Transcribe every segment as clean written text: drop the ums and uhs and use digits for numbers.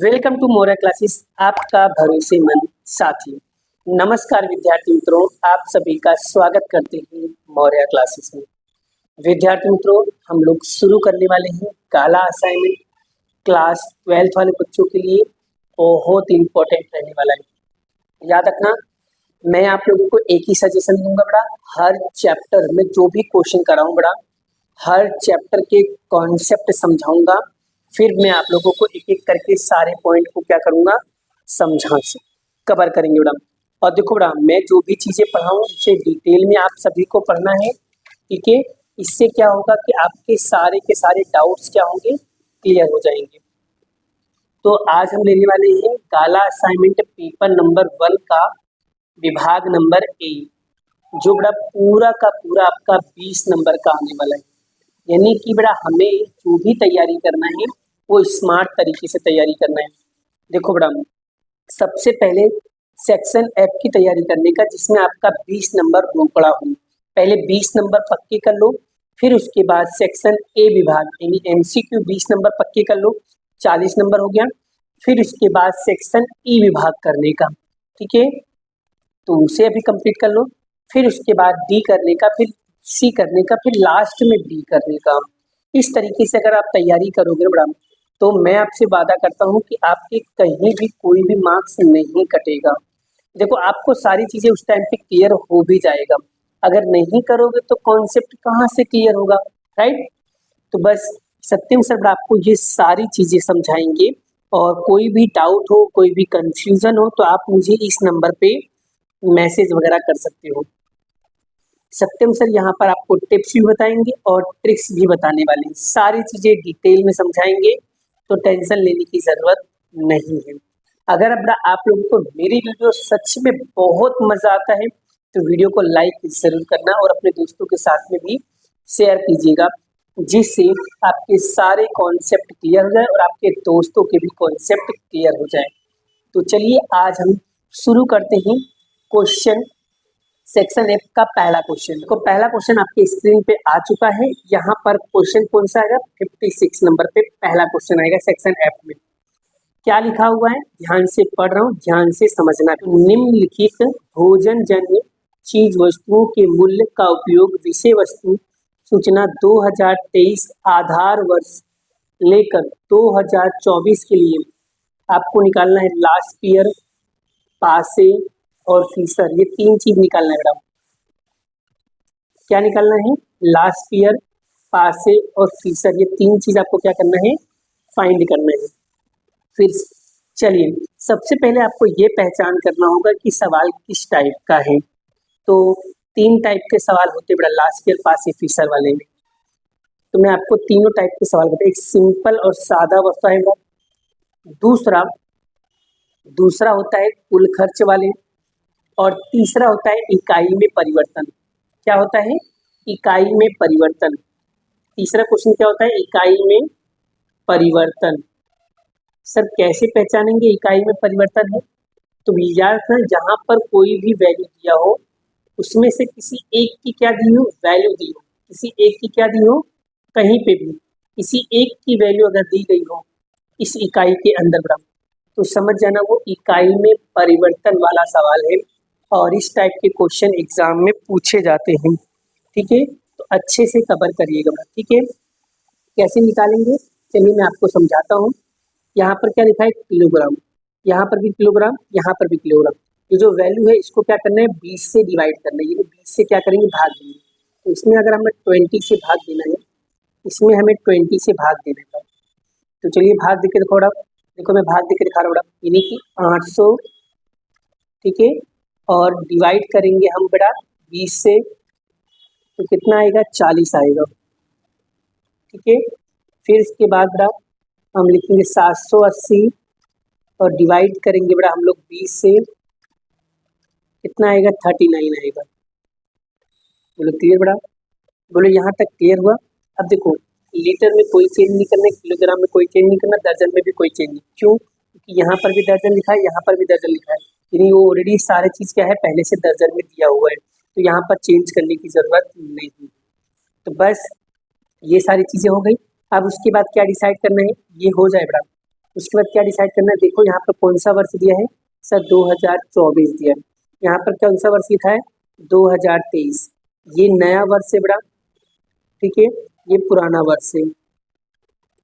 Welcome to Moriya classes, आपका भरोसेमंद साथी। नमस्कार विद्यार्थी मित्रों, आप सभी का स्वागत करते हैं मोरिया क्लासेस में। विद्यार्थी मित्रों, हम लोग शुरू करने वाले हैं काला असाइनमेंट क्लास 12th वाले बच्चों के लिए। बहुत इंपॉर्टेंट रहने वाला है, याद रखना। मैं आप लोगों को एक ही सजेशन दूंगा बड़ा, हर चैप्टर में जो भी क्वेश्चन कराऊं बड़ा, हर चैप्टर के कॉन्सेप्ट समझाऊंगा, फिर मैं आप लोगों को एक एक करके सारे पॉइंट को क्या करूंगा, समझा से कवर करेंगे बड़ा। और देखो बड़ा, मैं जो भी चीजें पढ़ाऊं उसे डिटेल में आप सभी को पढ़ना है, ठीक है। इससे क्या होगा कि आपके सारे के सारे डाउट्स क्या होंगे, क्लियर हो जाएंगे। तो आज हम लेने वाले हैं काला असाइनमेंट पेपर नंबर 1 का विभाग नंबर ए, जो बड़ा पूरा का पूरा आपका 20 नंबर का आने वाला है। यानी कि बड़ा हमें जो भी तैयारी करना है वो स्मार्ट तरीके से तैयारी करना है। देखो बड़ा, सबसे पहले सेक्शन एफ की तैयारी करने का, जिसमें आपका 20 नंबर रोकड़ा हो। पहले 20 नंबर पक्के कर लो, फिर उसके बाद सेक्शन ए विभाग यानी एमसीक्यू 20 नंबर पक्के कर लो, 40 नंबर हो गया। फिर उसके बाद सेक्शन ई विभाग करने का, ठीक है, तो उसे अभी कंप्लीट कर लो। फिर उसके बाद डी करने का, फिर सी करने का, फिर लास्ट में बी करने का। इस तरीके से अगर आप तैयारी करोगे बड़ा, तो मैं आपसे वादा करता हूं कि आपके कहीं भी कोई भी मार्क्स नहीं कटेगा। देखो, आपको सारी चीजें उस टाइम पे क्लियर हो भी जाएगा। अगर नहीं करोगे तो कॉन्सेप्ट कहाँ से क्लियर होगा, राइट। तो बस सत्यम सर आपको ये सारी चीजें समझाएंगे, और कोई भी डाउट हो, कोई भी कंफ्यूजन हो, तो आप मुझे इस नंबर पे मैसेज वगैरह कर सकते हो। सत्यम सर यहाँ पर आपको टिप्स भी बताएंगे और ट्रिक्स भी बताने वाले हैं, सारी चीजें डिटेल में समझाएंगे, तो टेंशन लेने की जरूरत नहीं है। अगर अब आप लोगों को मेरी वीडियो सच में बहुत मजा आता है तो वीडियो को लाइक जरूर करना और अपने दोस्तों के साथ में भी शेयर कीजिएगा, जिससे आपके सारे कॉन्सेप्ट क्लियर हो जाए और आपके दोस्तों के भी कॉन्सेप्ट क्लियर हो जाए। तो चलिए आज हम शुरू करते हैं क्वेश्चन सेक्शन एफ का पहला क्वेश्चन। तो पहला क्वेश्चन आपके स्क्रीन पे आ चुका है। यहाँ पर क्वेश्चन कौन सा आएगा, 56 नंबर पे पहला क्वेश्चन आएगा सेक्शन एफ में। क्या लिखा हुआ है, ध्यान से पढ़ रहा हूँ, ध्यान से समझना। निम्नलिखित भोजन जन्य चीज वस्तुओं के मूल्य का उपयोग विषय वस्तु सूचना 2023 आधार वर्ष लेकर 2024 के लिए आपको निकालना है। लास्ट ईयर, पासे और फीसर, ये तीन चीज निकालना है बेटा। क्या निकालना है, लास्ट ईयर, पासे और फीसर, ये तीन चीज आपको क्या करना है, फाइंड करना है। फिर चलिए, सबसे पहले आपको ये पहचान करना होगा कि सवाल किस टाइप का है। तो 3 टाइप के सवाल होते बेटा लास्ट ईयर, पासे, फीसर वाले में। तो मैं आपको तीनों टाइप के सवाल बताऊँ। एक सिंपल और सादा होता है, दूसरा होता है कुल खर्च वाले, और तीसरा होता है इकाई में परिवर्तन। क्या होता है, इकाई में परिवर्तन। तीसरा क्वेश्चन क्या होता है, इकाई में परिवर्तन। सर कैसे पहचानेंगे इकाई में परिवर्तन है, तो याद रखना, जहां पर कोई भी वैल्यू दिया हो उसमें से किसी एक की क्या दी हो, वैल्यू दी हो, किसी एक की क्या दी हो, कहीं पे भी किसी एक की वैल्यू अगर दी गई हो इस इकाई के अंदर बड़ा, तो समझ जाना वो इकाई में परिवर्तन वाला सवाल है, और इस टाइप के क्वेश्चन एग्जाम में पूछे जाते हैं, ठीक है। तो अच्छे से कवर करिएगा, ठीक है। कैसे निकालेंगे, चलिए मैं आपको समझाता हूँ। यहाँ पर क्या लिखा है, किलोग्राम, यहाँ पर भी किलोग्राम, यहाँ पर भी किलोग्राम। ये जो वैल्यू है इसको क्या करना है, 20 से डिवाइड करना है, यानी 20 से क्या करेंगे, भाग देंगे। तो इसमें अगर हमें 20 से भाग देना है, इसमें हमें 20 से भाग देना है। तो चलिए भाग देके देखो बड़ा, देखो मैं भाग देके दिखा रहा हूँ बड़ा, यानी कि 800, ठीक है, और डिवाइड करेंगे हम बेटा 20 से, तो कितना आएगा, 40 आएगा, ठीक है। फिर इसके बाद बेटा हम लिखेंगे 780, और डिवाइड करेंगे बेटा हम लोग 20 से, कितना आएगा, 39 आएगा। बोलो क्लियर बेटा, बोलो यहाँ तक क्लियर हुआ। अब देखो, लीटर में कोई चेंज नहीं करना, किलोग्राम में कोई चेंज नहीं करना, दर्जन में भी कोई चेंज नहीं। क्यों, क्योंकि यहाँ पर भी दर्जन लिखा है, यहाँ पर भी दर्जन लिखा है, यानी वो ऑलरेडी सारी चीज़ क्या है, पहले से दर्जन में दिया हुआ है, तो यहाँ पर चेंज करने की जरूरत नहीं। तो बस ये सारी चीज़ें हो गई। अब उसके बाद क्या डिसाइड करना है, ये हो जाए बेटा, उसके बाद क्या डिसाइड करना है, देखो यहाँ पर कौन सा वर्ष दिया है सर, 2024 दिया है। यहाँ पर कौन सा वर्ष लिखा है, 2023। ये नया वर्ष है बेटा, ठीक है, ये पुराना वर्ष है,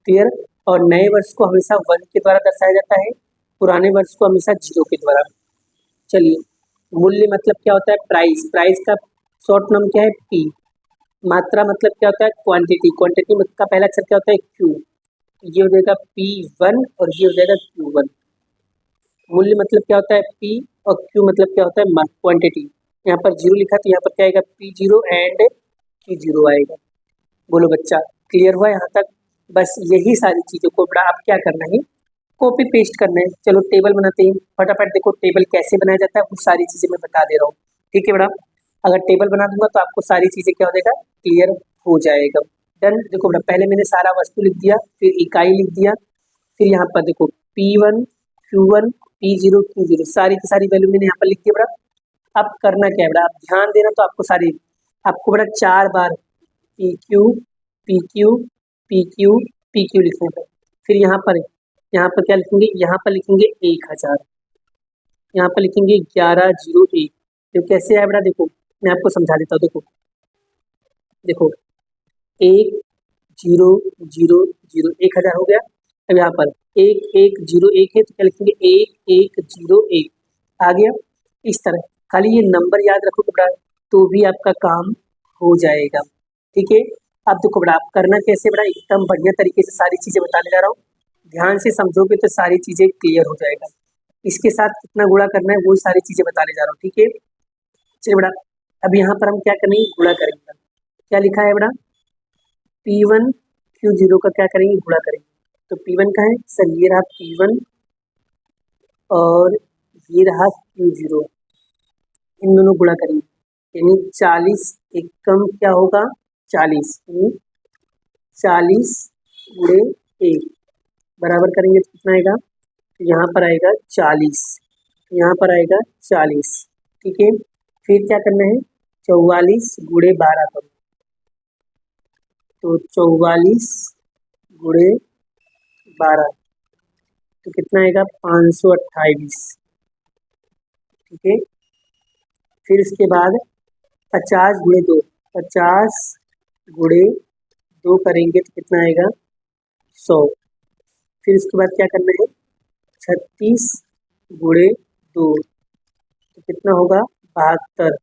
क्लियर। और नए वर्ष को हमेशा 1 के द्वारा दर्शाया जाता है, पुराने वर्ष को हमेशा 0 के द्वारा। चलिए, मूल्य मतलब क्या होता है, प्राइस, प्राइस का शॉर्ट नाम क्या है, पी। मात्रा मतलब क्या होता है, क्वांटिटी, क्वांटिटी का पहला अक्षर क्या होता है, क्यू। ये हो जाएगा P1 और ये हो जाएगा Q1। मूल्य मतलब क्या होता है, P, और Q मतलब क्या होता है, क्वांटिटी। यहाँ पर 0 लिखा तो यहाँ पर क्या आएगा, P0 एंड Q0 आएगा। बोलो बच्चा, क्लियर हुआ यहाँ तक। बस यही सारी चीज़ों को बड़ा आप क्या करना है, कॉपी पेस्ट करना है। चलो टेबल बनाते हैं फटाफट। देखो टेबल कैसे बनाया जाता है वो सारी चीज़ें मैं बता दे रहा हूँ, ठीक है बेटा। अगर टेबल बना दूंगा तो आपको सारी चीज़ें क्या हो जाएगा, क्लियर हो जाएगा। डन। देखो बेटा, पहले मैंने सारा वस्तु लिख दिया, फिर इकाई लिख दिया, फिर यहाँ पर देखो P1 Q1 P0 Q0 सारी की सारी वैल्यू मैंने यहाँ पर लिख दिया बेटा। अब करना क्या है बेटा, आप ध्यान देना, तो आपको बेटा 4 बार PQ PQ PQ PQ लिखना है। फिर यहाँ पर क्या लिखेंगे, यहाँ पर लिखेंगे 1000, यहाँ पर लिखेंगे 1101। तो कैसे है बेटा, देखो मैं आपको समझा देता हूँ। देखो देखो 1000 1000 हो गया। अब यहाँ पर 1101 है तो क्या लिखेंगे, 1101 आ गया। इस तरह खाली ये नंबर याद रखो बेटा, तो भी आपका काम हो जाएगा, ठीक है। अब देखो बेटा, आप करना कैसे बेटा, एकदम बढ़िया तरीके से सारी चीज़ें बताने जा रहा हूँ, ध्यान से समझोगे तो सारी चीज़ें क्लियर हो जाएगा। इसके साथ कितना गुणा करना है वो सारी चीज़ें बताने जा रहा हूँ, ठीक है। चलिए बेटा, अब यहाँ पर हम क्या करेंगे, गुणा करेंगे। क्या लिखा है बेटा, P1 Q0 का क्या करेंगे, गुणा करेंगे। तो P1 का है सर, ये रहा P1 और ये रहा Q0, इन दोनों गुणा करेंगे, यानी 40 एकम क्या होगा, 40, 40 गुणे 1 बराबर करेंगे तो कितना आएगा, तो यहाँ पर आएगा 40, यहाँ पर आएगा 40, ठीक है। फिर क्या करना है, 44 गुणे 12 करो, तो 44 गुणे 12 तो कितना आएगा, 528, ठीक है। फिर इसके बाद 50 गुणे 2, 50 गुणे 2 करेंगे तो कितना आएगा, 100। फिर इसके बाद क्या करना है, 36 गुणे 2 तो कितना होगा, 72।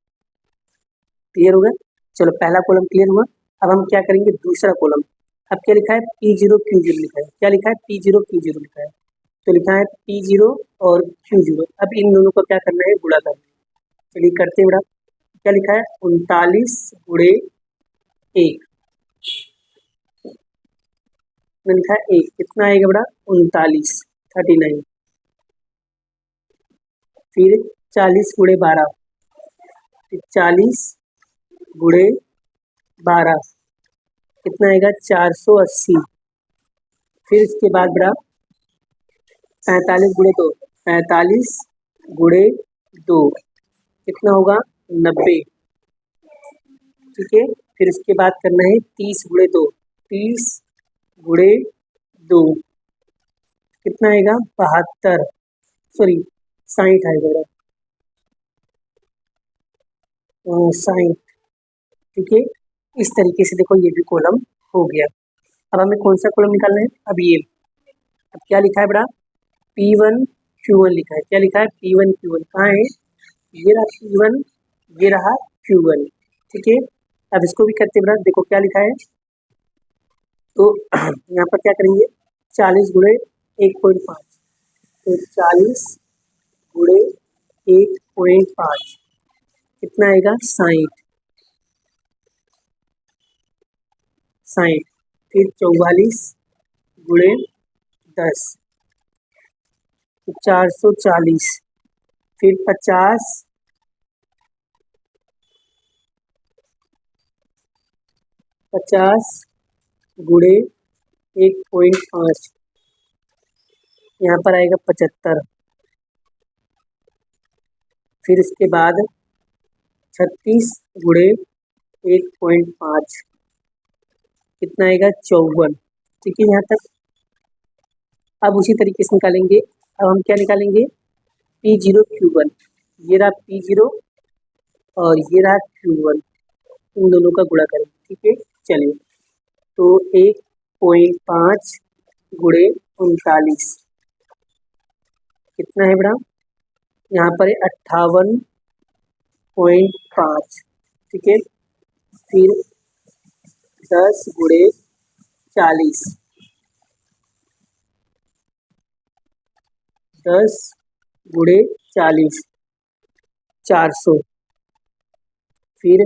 क्लियर होगा। चलो पहला कॉलम क्लियर हुआ। अब हम क्या करेंगे, दूसरा कॉलम। अब क्या लिखा है, P0 Q0 लिखा है। क्या लिखा है, P0 Q0 लिखा है। तो लिखा है P0 और Q0। अब इन दोनों को क्या करना है, गुणा करना है। चलिए करते हैं बेटा। क्या लिखा है, 39 गुणे 1 में लिखा है 1, कितना आएगा बेटा, 39, 39। फिर 40 गुणे 12, 40 गुणे 12 कितना आएगा, 480। फिर इसके बाद बेटा 45 गुणे 2, 45 गुणे 2 कितना होगा, 90, ठीक है। फिर इसके बाद करना है 30 गुणे 2, 30 गुणे 2 कितना आएगा, 72, सॉरी 60 आएगा बेटा, 60, ठीक है। इस तरीके से देखो ये भी कॉलम हो गया। अब हमें कौन सा कॉलम निकालना है, अब ये, अब क्या लिखा है बेटा, P1 Q1 लिखा है। क्या लिखा है, P1 Q1 कहाँ है, ये रहा P1, ये रहा Q1, ठीक है। अब इसको भी करते बेटा, देखो क्या लिखा है, तो यहाँ पर क्या करेंगे, 40 गुणे 1.5, तो 40 गुणे 1.5 कितना आएगा, 60, 60। फिर 44 गुणे 10 तो 440। फिर 50 गुणे 1.5 यहाँ पर आएगा 75। फिर इसके बाद 36 गुणे 1.5 कितना आएगा, 54, ठीक है यहाँ तक। अब उसी तरीके से निकालेंगे। अब हम क्या निकालेंगे, P0Q1, ये रहा P0 और ये रहा Q1, इन दोनों का गुणा करेंगे। ठीक है, चलिए तो 1.5 गुणे 39 कितना है बड़ा, यहाँ पर है 58.5। ठीक है, फिर 10 गुणे 40, 10 गुणे 40 400, फिर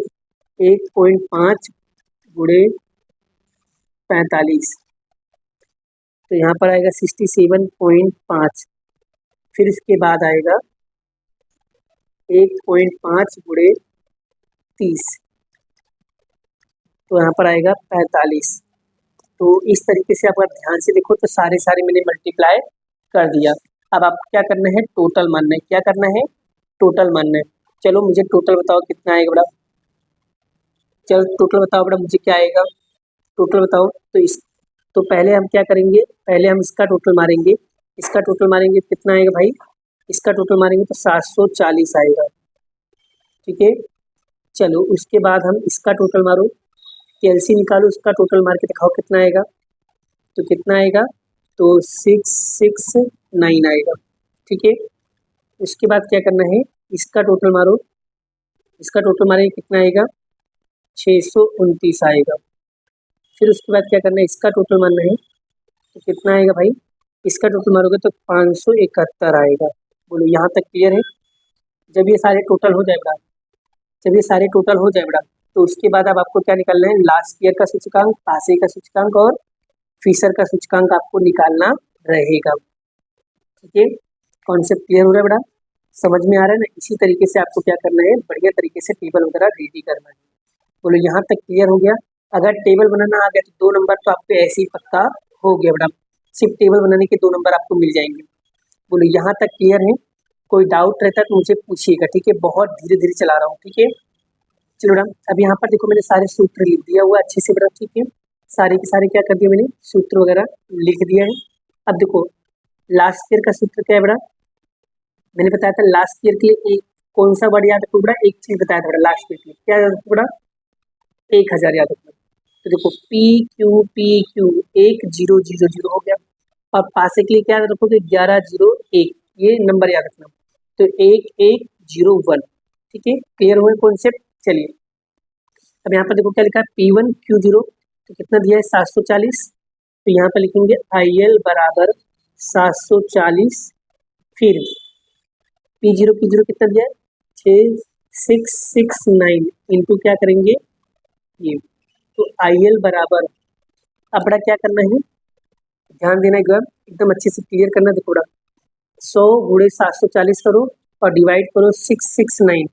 1.5 गुणे 45, तो यहाँ पर आएगा 67.5। फिर इसके बाद आएगा 1.5 गुणे 30, तो यहाँ पर आएगा 45। तो इस तरीके से आप अगर ध्यान से देखो तो सारे मैंने मल्टीप्लाई कर दिया। अब आप क्या करना है, टोटल मानना है। क्या करना है, टोटल मानना है। चलो मुझे टोटल बताओ कितना आएगा बड़ा, चलो टोटल बताओ बड़ा मुझे क्या आएगा, टोटल बताओ। तो पहले हम क्या करेंगे, पहले हम इसका टोटल मारेंगे। इसका टोटल मारेंगे कितना आएगा भाई, इसका टोटल मारेंगे तो 740 आएगा। ठीक है, चलो उसके बाद हम इसका टोटल मारो, कैलसी निकालो, इसका टोटल मार के दिखाओ कितना आएगा। तो कितना आएगा, तो 669 आएगा। ठीक है, उसके बाद क्या करना है, इसका टोटल मारो, इसका टोटल मारेंगे कितना आएगा, 629 आएगा। फिर उसके बाद क्या करना है, इसका टोटल मारना है, तो कितना आएगा भाई, इसका टोटल मारोगे तो 571 आएगा। बोलो यहाँ तक क्लियर है। जब ये सारे टोटल हो जाए बड़ा, जब ये सारे टोटल हो जाए बड़ा, तो उसके बाद अब आपको क्या निकालना है, लास्ट ईयर का सूचकांक, पासे का सूचकांक और फीसर का सूचकांक आपको निकालना रहेगा। ठीक है, कॉन्सेप्ट क्लियर हो रहा है बड़ा, समझ में आ रहा है ना। इसी तरीके से आपको क्या करना है, बढ़िया तरीके से टेबल वगैरह रेडी करना है। बोलो यहाँ तक क्लियर हो गया। अगर टेबल बनाना आ गया तो 2 नंबर तो आपको ऐसे ही पक्का हो गया बड़ा, सिर्फ टेबल बनाने के 2 नंबर आपको मिल जाएंगे। बोलो यहाँ तक क्लियर है, कोई डाउट रहता है तो मुझे पूछिएगा। ठीक है, बहुत धीरे धीरे चला रहा हूँ। ठीक है, चलो बड़ा, अब यहाँ पर देखो मैंने सारे सूत्र लिख दिया हुआ अच्छे से बड़ा। ठीक है, सारे के सारे क्या कर दिए मैंने, सूत्र वगैरह लिख दिया है। अब देखो लास्ट ईयर का सूत्र क्या है बड़ा, मैंने बताया था लास्ट ईयर के लिए एक कौन सा वर्ड याद रखो बड़ा, एक चीज बताया था बड़ा लास्ट ईयर के लिए, क्या याद रखो बड़ा, 1000 याद रखना। तो देखो PQ 1000 हो गया, और पासे के लिए क्या याद रखोगे, 1101, ये नंबर याद रखना, तो 1101। ठीक है, क्लियर हुए कॉन्सेप्ट। चलिए अब यहाँ पर देखो क्या लिखा है, P1Q0, तो कितना दिया है 740, तो यहाँ पर लिखेंगे IL बराबर 740, फिर P0 कितना दिया है 6669 इंटू क्या करेंगे ये, तो IL बराबर, अब बड़ा क्या करना है, ध्यान देना एकदम अच्छे से क्लियर करना। देखो बड़ा 100 गुणे 740 करो और डिवाइड करो 669,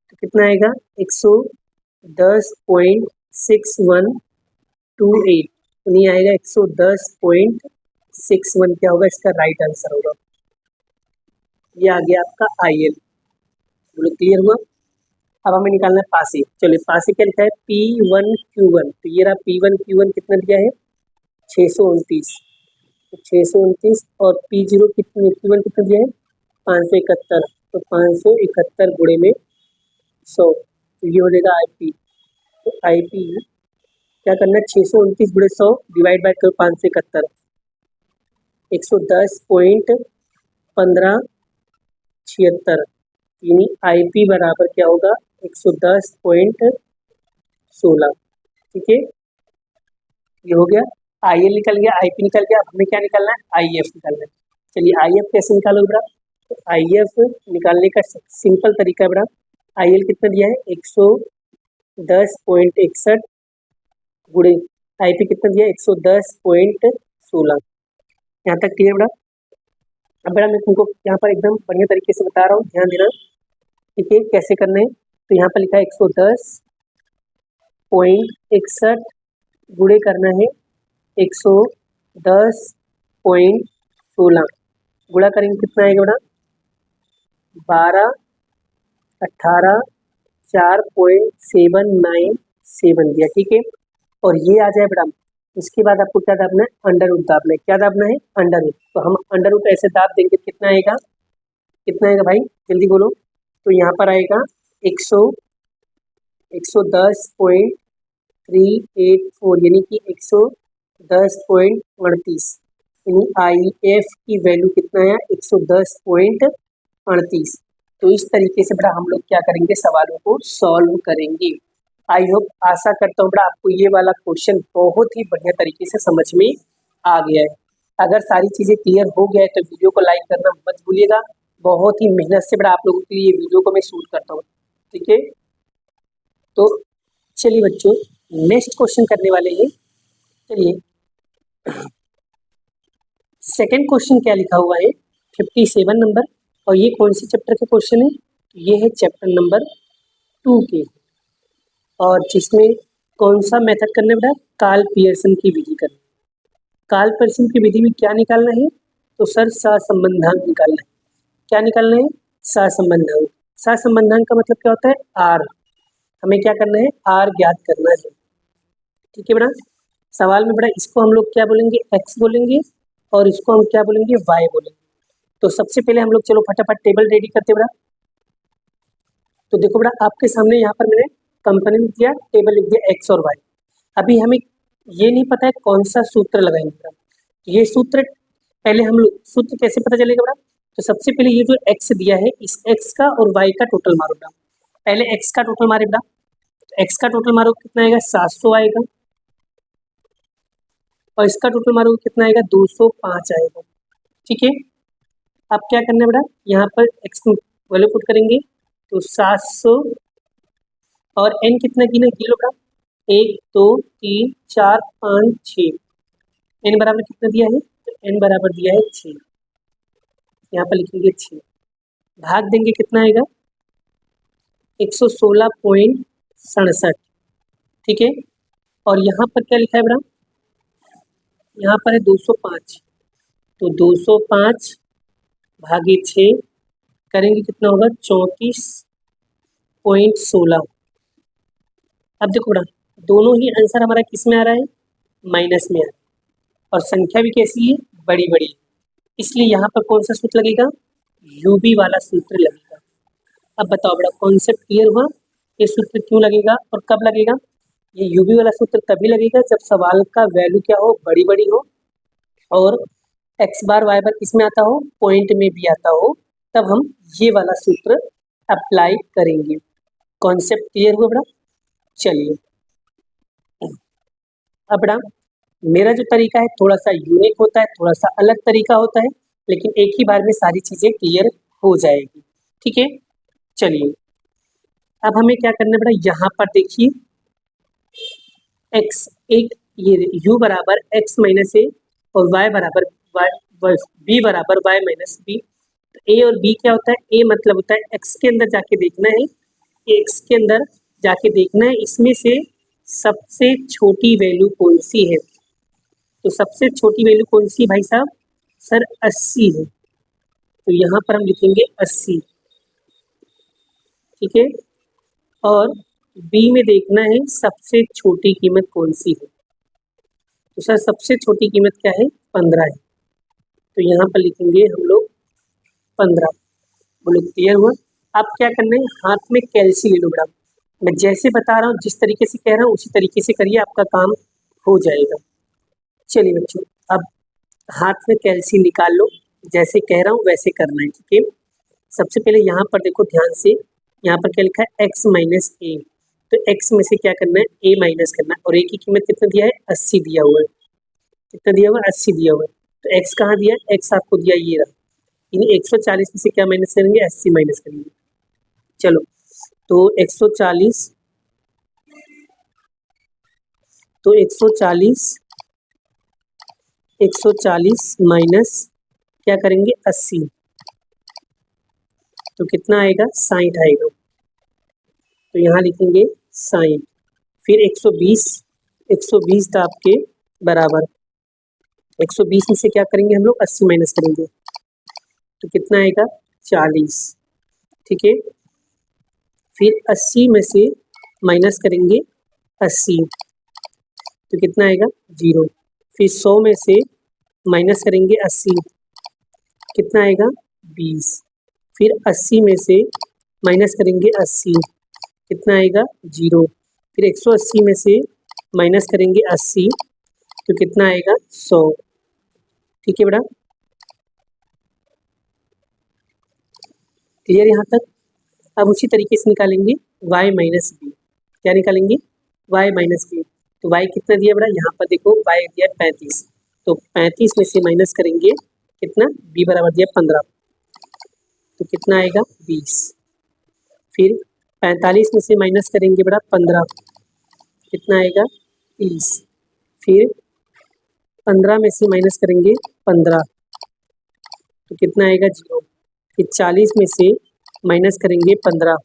तो कितना आएगा 110.6128, तो नहीं आएगा 110.61, क्या होगा इसका राइट आंसर होगा। ये आ गया आपका IL। बोलो क्लियर हुआ। अब हमें निकालना है पासे। चलिए पासे क्या लिखा है, P1Q1, तो ये रहा P1Q1 कितना दिया है 629, तो 629, और P0 Q1 कितना दिया है 571, तो 571 गुणे में 100, तो ये हो जाएगा IP। तो IP क्या करना है, 629 गुणे 100 डिवाइड बाय करो 571, 110.1576, यानी IP बराबर क्या होगा 110.16। ठीक है, ये हो गया, IL निकल गया, IP निकल गया। हमें क्या निकालना है, IF निकालना है। चलिए IF कैसे निकालो बड़ा, तो IF निकालने का सिंपल तरीका है बड़ा, IL कितना दिया है 110.61 गुणे IP कितना दिया है 110.16। यहाँ तक क्लियर बड़ा। अब बड़ा मैं तुमको यहाँ पर एकदम बढ़िया तरीके से बता रहा हूँ, ध्यान देना। ठीक है, कैसे करना है, तो यहाँ पर लिखा है 110.61 गुणे करना है 110.16, गुणा करेंगे कितना आएगा बड़ा 12 18 4.797 दिया। ठीक है, और ये आ जाए बड़ा इसके बाद आपको क्या दाबना है, अंडर रूट दाबना है। क्या दाबना है, अंडर रूट। तो हम अंडर रूट ऐसे दाब देंगे, कितना आएगा, कितना आएगा भाई जल्दी बोलो। तो यहाँ पर आएगा 110.384 यानी कि 110.38, यानी आई एफ की वैल्यू कितना है, 110.38। तो इस तरीके से बेटा हम लोग क्या करेंगे, सवालों को सॉल्व करेंगे। आई होप, आशा करता हूँ बेटा आपको ये वाला क्वेश्चन बहुत ही बढ़िया तरीके से समझ में आ गया है। अगर सारी चीज़ें क्लियर हो गया है तो वीडियो को लाइक करना मत भूलिएगा। बहुत ही मेहनत से बेटा आप लोगों के लिए वीडियो को मैं शूट करता हूँ, ठीक है। तो चलिए बच्चों, नेक्स्ट क्वेश्चन करने वाले हैं। चलिए, सेकंड क्वेश्चन क्या लिखा हुआ है, 57 नंबर, और ये कौन से चैप्टर के क्वेश्चन है, ये है चैप्टर नंबर 2 के, और जिसमें कौन सा मेथड करना है बेटा, कार्ल पियर्सन की विधि करना है। कार्ल पियर्सन की विधि में क्या निकालना है, तो सर सहसंबंधांक निकालना है। क्या निकालना है, सहसंबंधांक। सहसंबंधांक का मतलब क्या होता है, आर। हमें क्या करना है, आर ज्ञात करना है, ठीक है बेटा। सवाल में बेटा इसको हम लोग क्या बोलेंगे, एक्स बोलेंगे, और इसको हम क्या बोलेंगे, वाई बोलेंगे। तो सबसे पहले हम लोग चलो फटाफट टेबल रेडी करते बेटा। तो देखो बेटा आपके सामने यहाँ पर मैंने कंपोनेंट लिख दिया, टेबल लिख दिया एक्स और वाई। अभी हमें ये नहीं पता है कौन सा सूत्र लगाएंगे बेटा। ये सूत्र पहले हम लोग, सूत्र कैसे पता चलेगा बेटा, तो सबसे पहले ये जो एक्स दिया है, इस एक्स का और वाई का टोटल मारो बेटा। पहले एक्स का टोटल मारे बेटा, तो एक्स का टोटल मारो कितना आएगा, 700 आएगा, और इसका टोटल मारो कितना आएगा, 205 आएगा, ठीक है। अब क्या करना है बेटा, यहाँ पर एक्स वैल्यू पुट करेंगे, तो 700 और एन कितना गिना किलो बेटा, 1 2 3 4 5 6, एन बराबर कितना दिया है, तो एन बराबर दिया है 6, यहाँ पर लिखेंगे 6, भाग देंगे कितना आएगा, 116.67, ठीक है। और यहाँ पर क्या लिखा है बेटा, यहाँ पर है 205, तो 205 भागे 6 करेंगे कितना होगा, 34.16। अब देखो बेटा दोनों ही आंसर हमारा किस में आ रहा है, माइनस में आ रहा है, और संख्या भी कैसी है, बड़ी बड़ी, इसलिए यहाँ पर कौन सा सूत्र लगेगा, यूबी वाला सूत्र लगेगा। अब बताओ बेटा कॉन्सेप्ट क्लियर हुआ, ये सूत्र क्यों लगेगा और कब लगेगा। ये यूबी वाला सूत्र तभी लगेगा जब सवाल का वैल्यू क्या हो, बड़ी बड़ी हो, और एक्स बार वाई बार किस में आता हो, पॉइंट में भी आता हो, तब हम ये वाला सूत्र अप्लाई करेंगे। कॉन्सेप्ट क्लियर हुआ बेटा। चलिए अब बेटा मेरा जो तरीका है थोड़ा सा यूनिक होता है, थोड़ा सा अलग तरीका होता है, लेकिन एक ही बार में सारी चीज़ें क्लियर हो जाएगी, ठीक है। चलिए अब हमें क्या करना है बेटा, यहाँ पर देखिए एक्स एक, ये u बराबर एक्स माइनस ए और y बराबर वाई, बी बराबर वाई माइनस बी। तो ए और बी क्या होता है, ए मतलब होता है एक्स के अंदर जाके देखना है, एक्स के अंदर जाके देखना है इसमें से सबसे छोटी वैल्यू कौन सी है। तो सबसे छोटी वैल्यू कौन सी भाई साहब, सर 80 है, तो यहाँ पर हम लिखेंगे 80, ठीक है। और बी में देखना है सबसे छोटी कीमत कौन सी है, तो सर सबसे छोटी कीमत क्या है, 15 है, तो यहाँ पर लिखेंगे हम लोग 15। बोलो क्लियर हुआ। अब क्या करना है, हाथ में कैल्सी ले लो बेटा, मैं जैसे बता रहा हूँ जिस तरीके से कह रहा हूँ उसी तरीके से करिए, आपका काम हो जाएगा। चलिए बच्चों अब हाथ में कैल्सी निकाल लो, जैसे कह रहा हूँ वैसे करना है, ठीक है। सबसे पहले यहाँ पर देखो ध्यान से, यहाँ पर क्या लिखा है, एक्स माइनस ए, तो एक्स में से क्या करना है, ए माइनस करना है, और ए की कीमत कितना दिया है, 80 दिया हुआ है, कितना दिया हुआ है, 80 दिया हुआ है। तो एक्स कहाँ दिया है, एक्स आपको दिया ये रहा, यानी 140 में से क्या माइनस करेंगे, 80 माइनस करेंगे। चलो तो 140, तो 140 माइनस क्या करेंगे, 80, तो कितना आएगा, 60 आएगा, तो यहाँ लिखेंगे 60। फिर 120 दाब के बराबर, 120 में से क्या करेंगे हम लोग, 80 माइनस करेंगे, तो कितना आएगा, 40, ठीक है। फिर 80 में से माइनस करेंगे 80, तो कितना आएगा 0। फिर 100 में से माइनस करेंगे 80, कितना आएगा 20। फिर 80 में से माइनस करेंगे 80, कितना आएगा 0। फिर 180 में से माइनस करेंगे 80, तो कितना आएगा 100। ठीक है बेटा, क्लियर यहाँ तक। अब उसी तरीके से निकालेंगे y माइनस बी। क्या निकालेंगे y माइनस बी। तो y कितना दिया बेटा, यहाँ पर देखो y दिया 35, तो 35 में से माइनस करेंगे कितना, b बराबर दिया 15, तो कितना आएगा 20। फिर 45 में से माइनस करेंगे बेटा 15, कितना आएगा 30। फिर 15 में से माइनस करेंगे 15, तो कितना आएगा 0। फिर 40 में से माइनस करेंगे 15,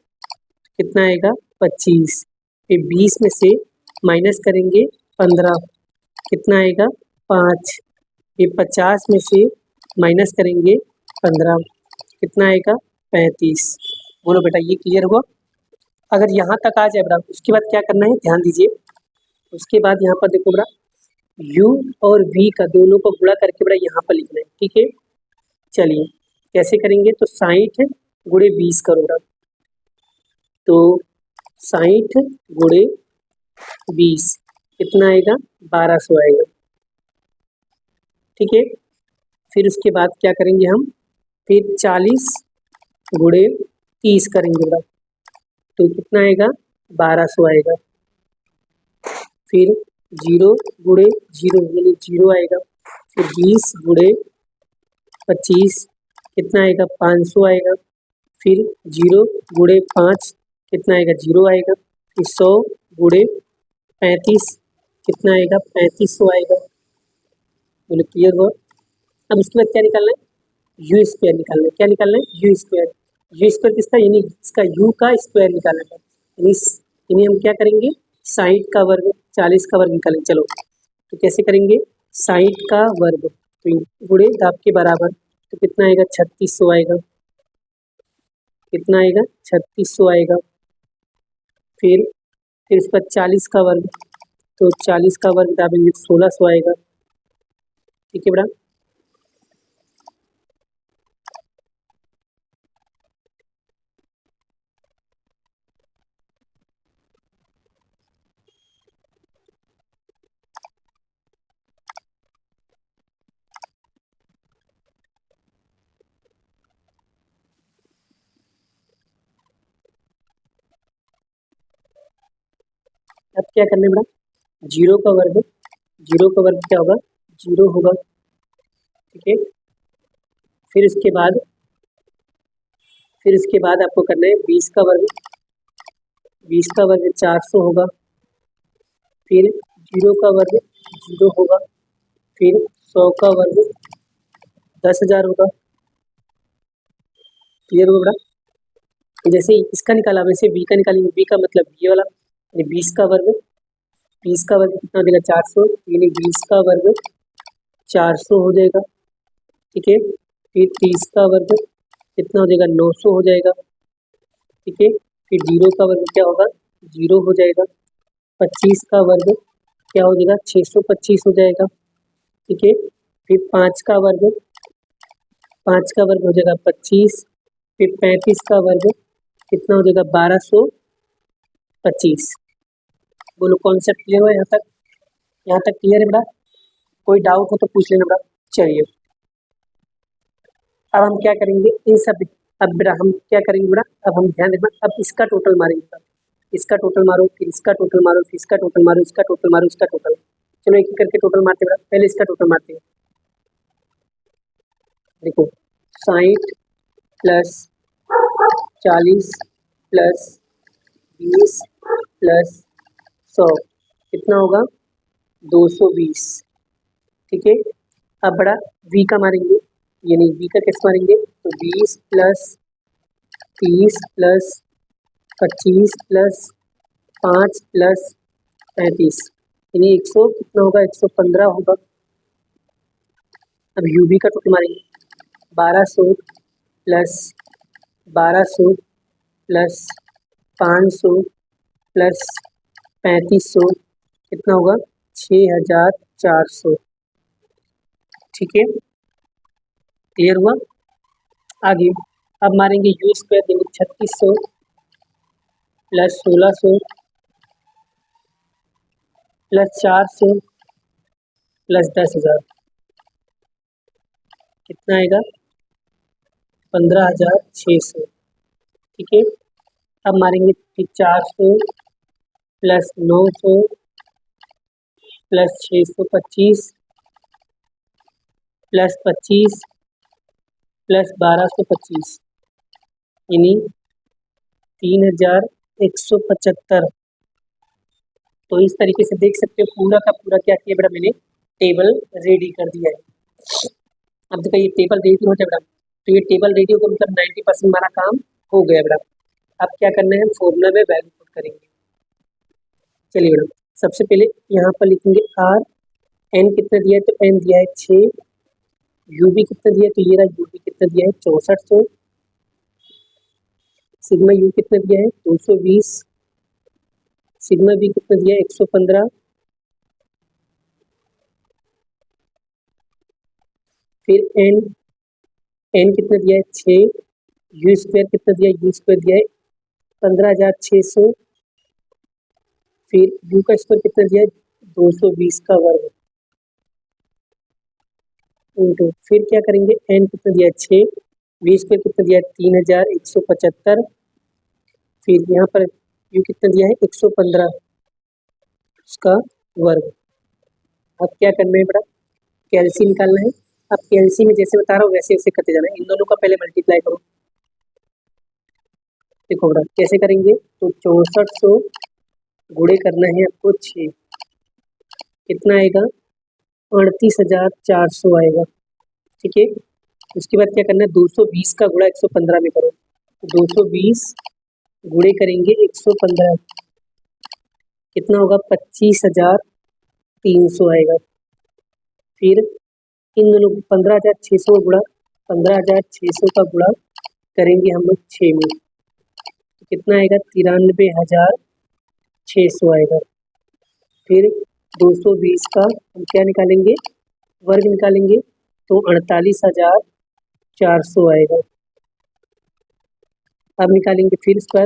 कितना आएगा 25। फिर 20 में से माइनस करेंगे 15, कितना आएगा 5। फिर 50 में से माइनस करेंगे 15, कितना आएगा 35। बोलो बेटा ये क्लियर हुआ। अगर यहाँ तक आ जाए बेटा, उसके बाद क्या करना है ध्यान दीजिए। उसके बाद यहाँ पर देखो बेटा, u और v का दोनों को गुणा करके बेटा यहाँ पर लिखना है। ठीक है, चलिए कैसे करेंगे, तो 60 गुणे 20 करो बेटा, तो 60 गुणे 20 कितना आएगा 1200 आएगा। ठीक है, फिर उसके बाद क्या करेंगे हम, फिर 40 गुणे 30 करेंगे बेटा, तो कितना आएगा 1200 आएगा। फिर 0 गुणे 0 यानी 0 आएगा। फिर 20 गुणे 25 कितना आएगा 500 आएगा। फिर 0 गुणे 5 कितना आएगा 0 आएगा। फिर 100 गुणे 35 कितना आएगा 3500 आएगा। बोले क्लियर हुआ। अब उसके बाद क्या निकालना है, यू स्क्वायर निकालना है। क्या निकालना है, यू स्क्वायर। यू स्क्वायर किसका, यानी इसका यू का स्क्वायर निकालना है। यानी हम क्या करेंगे, 60 का वर्ग 40 का वर्ग निकालेंगे। चलो तो कैसे करेंगे, 60 का वर्ग तो गुणे दाब के बराबर, तो कितना आएगा 3600 आएगा। कितना आएगा 3600 आएगा। फिर उसके बाद 40 का वर्ग, तो 40 का वर्ग दाबेंगे 1600 आएगा। ठीक है बेटा, अब क्या करना है बेटा, 0 का वर्ग, 0 का वर्ग क्या होगा 0 होगा। ठीक है, फिर उसके बाद आपको करना है 20 का वर्ग, 20 का वर्ग 400 होगा। फिर 0 का वर्ग 0 होगा। फिर 100 का वर्ग 10,000 होगा। क्लियर होगा बेटा। जैसे इसका निकाला वैसे बी का निकालेंगे। बी का मतलब ये वाला, यानी 20 का वर्ग, 20 का वर्ग कितना देगा 400, यानी 20 का वर्ग 400 हो जाएगा। ठीक है, फिर 30 का वर्ग कितना हो जाएगा 900 हो जाएगा। ठीक है, फिर 0 का वर्ग क्या होगा 0 हो जाएगा। 25 का वर्ग क्या हो जाएगा 625 हो जाएगा। ठीक है, फिर 5 का वर्ग हो जाएगा 25। फिर 35 का वर्ग कितना हो जाएगा 1225। बोलो कॉन्सेप्ट क्लियर हुआ यहाँ तक। यहाँ तक क्लियर है बेटा, कोई डाउट हो तो पूछ लेना बेटा। चलिए अब हम क्या करेंगे इन सब, अब बेटा हम क्या करेंगे बेटा, अब हम ध्यान रखना, अब इसका टोटल मारेंगे। इसका टोटल मारो, फिर इसका टोटल मारो, फिर इसका टोटल मारो, इसका टोटल मारो, इसका टोटल। चलो एक एक करके टोटल मारते बेटा, पहले इसका टोटल मारते हैं। देखो 60 प्लस 40 प्लस 20 प्लस 100 कितना होगा 220। ठीक है, अब बड़ा v का मारेंगे, यानी v का कैसे मारेंगे, तो 20 प्लस 30 प्लस 25 प्लस 5 प्लस 35, यानी 100 कितना होगा 115 होगा। अब u v का टोटल मारेंगे, 1200 प्लस 1200 प्लस 500 प्लस 3500 कितना होगा 6400। ठीक है, क्लियर हुआ। आगे अब मारेंगे यू स्क्वायर, देंगे 3600 प्लस 1600 प्लस 400 प्लस 10,000, कितना आएगा 15,600। ठीक है, अब मारेंगे फिर 400 प्लस 900 प्लस 625 प्लस 25 प्लस 1225, यानी 3175। तो इस तरीके से देख सकते हो पूरा का पूरा क्या किया बेटा, मैंने टेबल रेडी कर दिया है। अब देखो ये टेबल रेडी हो जाए बेटा, तो ये टेबल रेडी होकर मतलब 90% हमारा काम हो गया बेटा। अब क्या करना है, फॉर्मूला में वैल्यू पुट करेंगे। चलिए बेटा, सबसे पहले यहाँ पर लिखेंगे आर, एन कितना दिया है, तो एन दिया है 6, यू भी कितना दिया है, तो ये रहा यू भी कितना दिया है 6400, सिग्मा यू कितना दिया है 220, सिग्मा बी कितना दिया है 115, फिर एन, एन कितना दिया है 6, यू स्क्वायर कितना दिया है, यू स्क्वायर दिया है 15,600, फिर यू का स्क्वायर कितना दिया है 220 का वर्ग इंटू, फिर क्या करेंगे एन कितना दिया है 6, वी स्क्वायर कितना दिया है 3175, फिर यहाँ पर यू कितना दिया है 115 उसका वर्ग। अब क्या करना है बेटा, कैल्सी निकालना है। अब कैल्सी में जैसे बता रहा हूँ वैसे वैसे करते जाना है, इन दोनों का पहले मल्टीप्लाई करो। देखो बेटा कैसे करेंगे, तो 6400 गुणे करना है आपको 6, कितना आएगा 38,400 आएगा। ठीक है, उसके बाद क्या करना है 220 का गुणा 115 में करो, तो 220 गुणे करेंगे 115, कितना होगा 25,300 आएगा। फिर इन दोनों 15,600 गुणा 15,600 का गुणा करेंगे हम लोग 6 में, तो कितना आएगा 93,600 आएगा। फिर 220 का हम क्या निकालेंगे, वर्ग निकालेंगे, तो 48,400 आएगा। अब निकालेंगे फिर इसका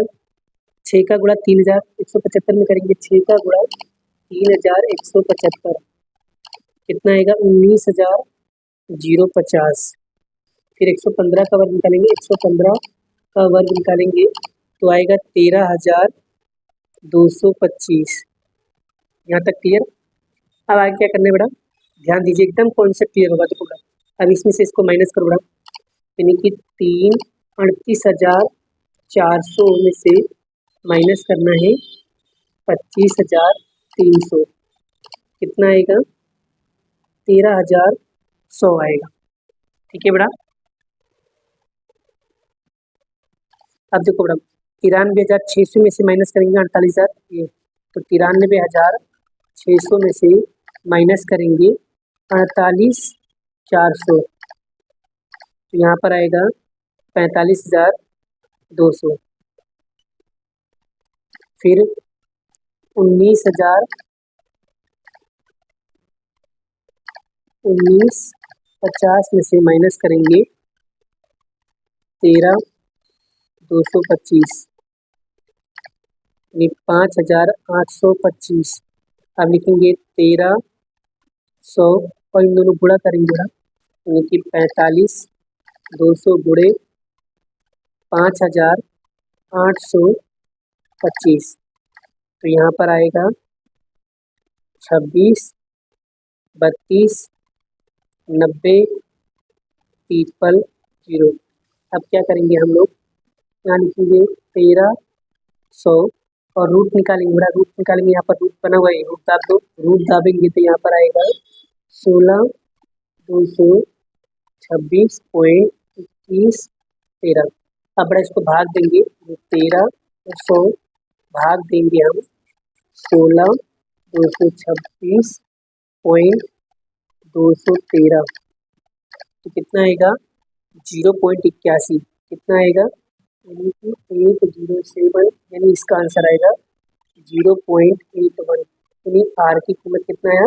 6 का गुणा 3,175 में करेंगे, 6 का गुणा 3,175, कितना आएगा 19,050। फिर 115 का वर्ग निकालेंगे, 115 का वर्ग निकालेंगे तो आएगा 13,225। यहाँ तक क्लियर। अब आगे क्या करना है बेटा, ध्यान दीजिए एकदम कॉन्सेप्ट क्लियर होगा। देखो बेटा अब इसमें से इसको माइनस करो बेटा, यानी कि 38,400 में से माइनस करना है 25,300, कितना आएगा 13,100 आएगा। ठीक है बेटा, अब देखो बेटा 93,600 में से माइनस करेंगे 48,000, ये तो 93,600 में से माइनस करेंगे 48,400, तो यहाँ पर आएगा 45,200। फिर 19,50 में से माइनस करेंगे 13,225, यानी 5,825। अब लिखेंगे 1,300 और इन दोनों गुणा करेंगे ना, यानी कि 45,200 गुणे 5,825, तो यहाँ पर आएगा 26, 32, 90, 0। अब क्या करेंगे हम लोग, यहाँ लिखेंगे 1,300 और रूट निकालेंगे बड़ा, रूट निकालेंगे, यहाँ पर रूट बना हुआ है, रूट दाब दो, रूट दाबेंगे तो यहाँ पर आएगा 16,226.2113। अब बड़ा इसको भाग देंगे, 1,300 भाग देंगे हम 16,226.213, तो कितना आएगा 0.81, कितना आएगा यानी कि 807, यानी इसका आंसर आएगा 0.81। यानी आर की कीमत कितना है,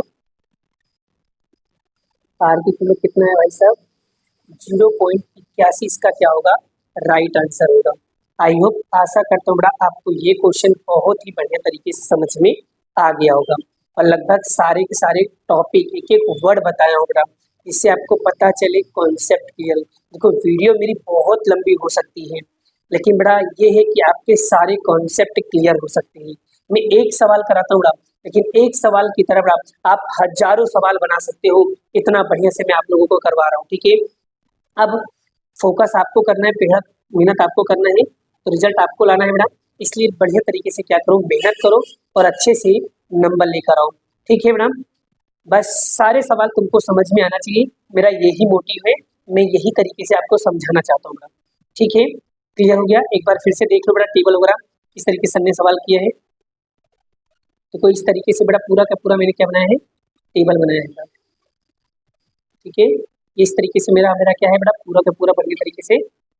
आर की कीमत कितना है भाई साहब, 0.81 इसका क्या होगा, राइट आंसर होगा। आई होप, आशा करता हूँ बड़ा आपको ये क्वेश्चन बहुत ही बढ़िया तरीके से समझ में आ गया होगा और लगभग सारे के सारे टॉपिक एक एक वर्ड बताया हूँ बड़ा, जिससे आपको पता चले कॉन्सेप्ट क्लियर हो। देखो वीडियो मेरी बहुत लंबी हो सकती है, लेकिन बड़ा ये है कि आपके सारे कॉन्सेप्ट क्लियर हो सकते हैं। मैं एक सवाल कराता हूँ बड़ा, लेकिन एक सवाल की तरफ आप हजारों सवाल बना सकते हो, इतना बढ़िया से मैं आप लोगों को करवा रहा हूँ। ठीक है, अब फोकस आपको करना है, बेहद मेहनत आपको करना है, तो रिजल्ट आपको लाना है बेटा। इसलिए बढ़िया तरीके से क्या करो, मेहनत करो और अच्छे से नंबर लेकर आओ। ठीक है बेटा, बस सारे सवाल तुमको समझ में आना चाहिए, मेरा यही मोटिव है, मैं यही तरीके से आपको समझाना चाहता हूँ बेटा। ठीक है, क्लियर हो गया? एक बार फिर से देख लो बेटा टेबल वगैरह किस तरीके से हमने सवाल किया है। तो कोई इस तरीके से बेटा पूरा का पूरा मैंने क्या बनाया है, टेबल बनाया है बेटा। ठीक है, इस तरीके से मेरा मेरा क्या है बेटा, पूरा का पूरा बढ़िया तरीके से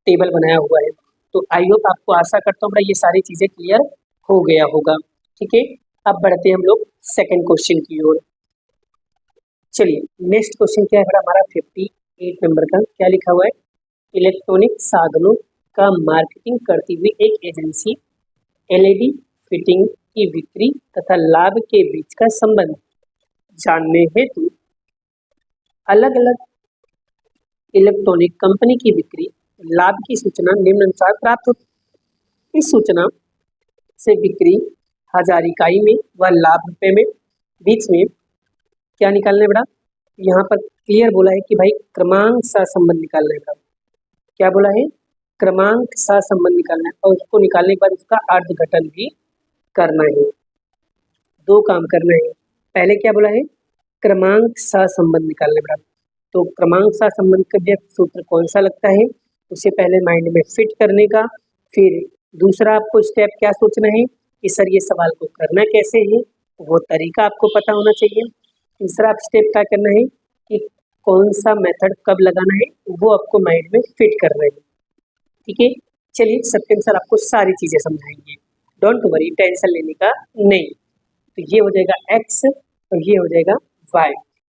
टेबल बनाया हुआ है। तो आई होप आपको, आशा करता हूँ बेटा ये सारी चीजें क्लियर हो गया होगा। ठीक है, अब बढ़ते हैं हम लोग सेकंड क्वेश्चन की ओर। चलिए नेक्स्ट क्वेश्चन क्या है बेटा हमारा 58 नंबर का, क्या लिखा हुआ है, इलेक्ट्रॉनिक साधनों का मार्केटिंग करती हुई एक एजेंसी एलईडी फिटिंग की बिक्री तथा लाभ के बीच का संबंध जानने हेतु अलग अलग इलेक्ट्रॉनिक कंपनी की बिक्री लाभ की सूचना निम्नानुसार प्राप्त होती। इस सूचना से बिक्री 1000 इकाई में व लाभ रुपए में बीच में क्या निकालना है बेटा, यहाँ पर क्लियर बोला है कि भाई क्रमांक सा संबंध निकालना है बेटा। क्या बोला है, क्रमांक सा संबंध निकालना है और उसको निकालने के बाद उसका अर्धघटन भी करना है। दो काम करना है, पहले क्या बोला है, क्रमांक सा संबंध निकालना है बेटा। तो क्रमांक सा संबंध का सूत्र कौन सा लगता है, उसे पहले माइंड में फिट करने का। फिर दूसरा आपको स्टेप क्या सोचना है कि सर ये सवाल को करना कैसे है, वो तरीका आपको पता होना चाहिए। तीसरा स्टेप क्या करना है कि कौन सा मेथड कब लगाना है, वो आपको माइंड में फिट करना है। ठीक है, चलिए सत्यम सर आपको सारी चीजें समझाएंगे, डोंट वरी, टेंशन लेने का नहीं। तो ये हो जाएगा एक्स और ये हो जाएगा वाई।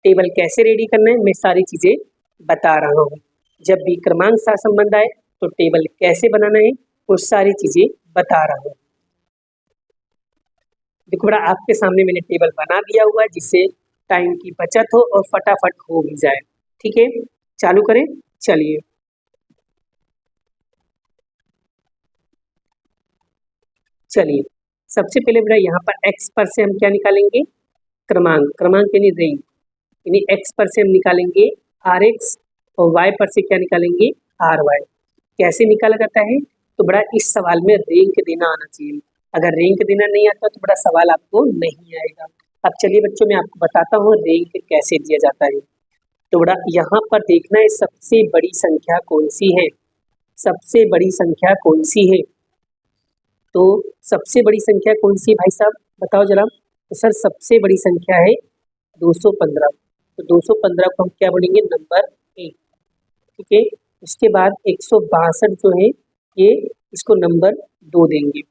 टेबल कैसे रेडी करना है मैं सारी चीजें बता रहा हूँ। जब भी क्रमांक सा संबंध आए तो टेबल कैसे बनाना है वो सारी चीजें बता रहा हूँ। देखो बड़ा आपके सामने मैंने टेबल बना दिया हुआ है, जिससे टाइम की बचत हो और फटाफट हो भी जाए। ठीक है, चालू करें, चलिए। चलिए सबसे पहले बेटा यहाँ पर x पर से हम क्या निकालेंगे, क्रमांक, क्रमांक यानी रेंज, यानी x पर से हम निकालेंगे rx और y पर से क्या निकालेंगे ry। कैसे निकाला जाता है, तो बड़ा इस सवाल में रैंक देना आना चाहिए। अगर रैंक देना नहीं आता तो बड़ा सवाल आपको नहीं आएगा। अब चलिए बच्चों मैं आपको बताता हूँ रैंक कैसे दिया जाता है। तो बड़ा यहाँ पर देखना है सबसे बड़ी संख्या कौन सी है, सबसे बड़ी संख्या कौन सी है। तो सबसे बड़ी संख्या कौन सी है भाई साहब बताओ जरा। तो सर सबसे बड़ी संख्या है 215। तो 215 को हम क्या बोलेंगे, नंबर 1। ठीक है, उसके बाद 162 जो है ये इसको नंबर 2 देंगे।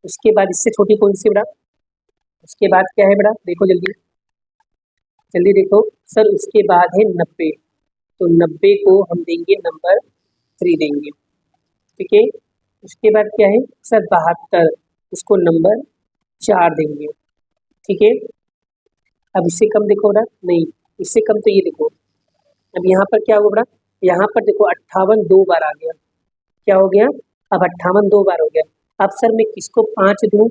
उसके बाद इससे छोटी कौन सी बेटा, उसके बाद क्या है बेटा, देखो जल्दी जल्दी देखो सर, उसके बाद है 90। तो 90 को हम देंगे नंबर 3 देंगे। ठीक है, उसके बाद क्या है सर 72, इसको नंबर 4 देंगे। ठीक है, अब इससे कम देखो बेटा, नहीं इससे कम तो ये देखो। अब यहाँ पर क्या होगा बेटा, यहाँ पर देखो 58 2 बार आ गया, क्या हो गया, अब 58 2 बार हो गया। अब सर मैं किसको 5 दूँ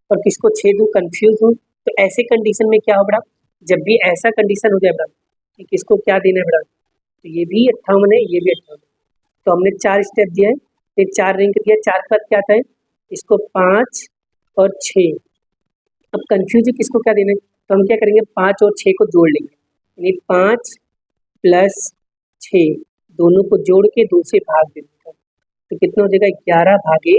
और किसको 6 दूँ, कन्फ्यूज हूँ। तो ऐसे कंडीशन में क्या हो बेटा, जब भी ऐसा कंडीशन हो जाए बेटा कि किसको क्या देना है बेटा, तो ये भी 58 है ये भी 58। तो हमने 4 स्टेप दिया है, फिर 4 रैंक दिया, 4 का क्या आता है, इसको 5 और 6। अब कन्फ्यूज है किसको क्या देना है, तो हम क्या करेंगे 5 और 6 को जोड़ लेंगे, यानी 5 प्लस 6 दोनों को जोड़ के 2 से भाग देंगे। तो कितना हो जाएगा 11 भागे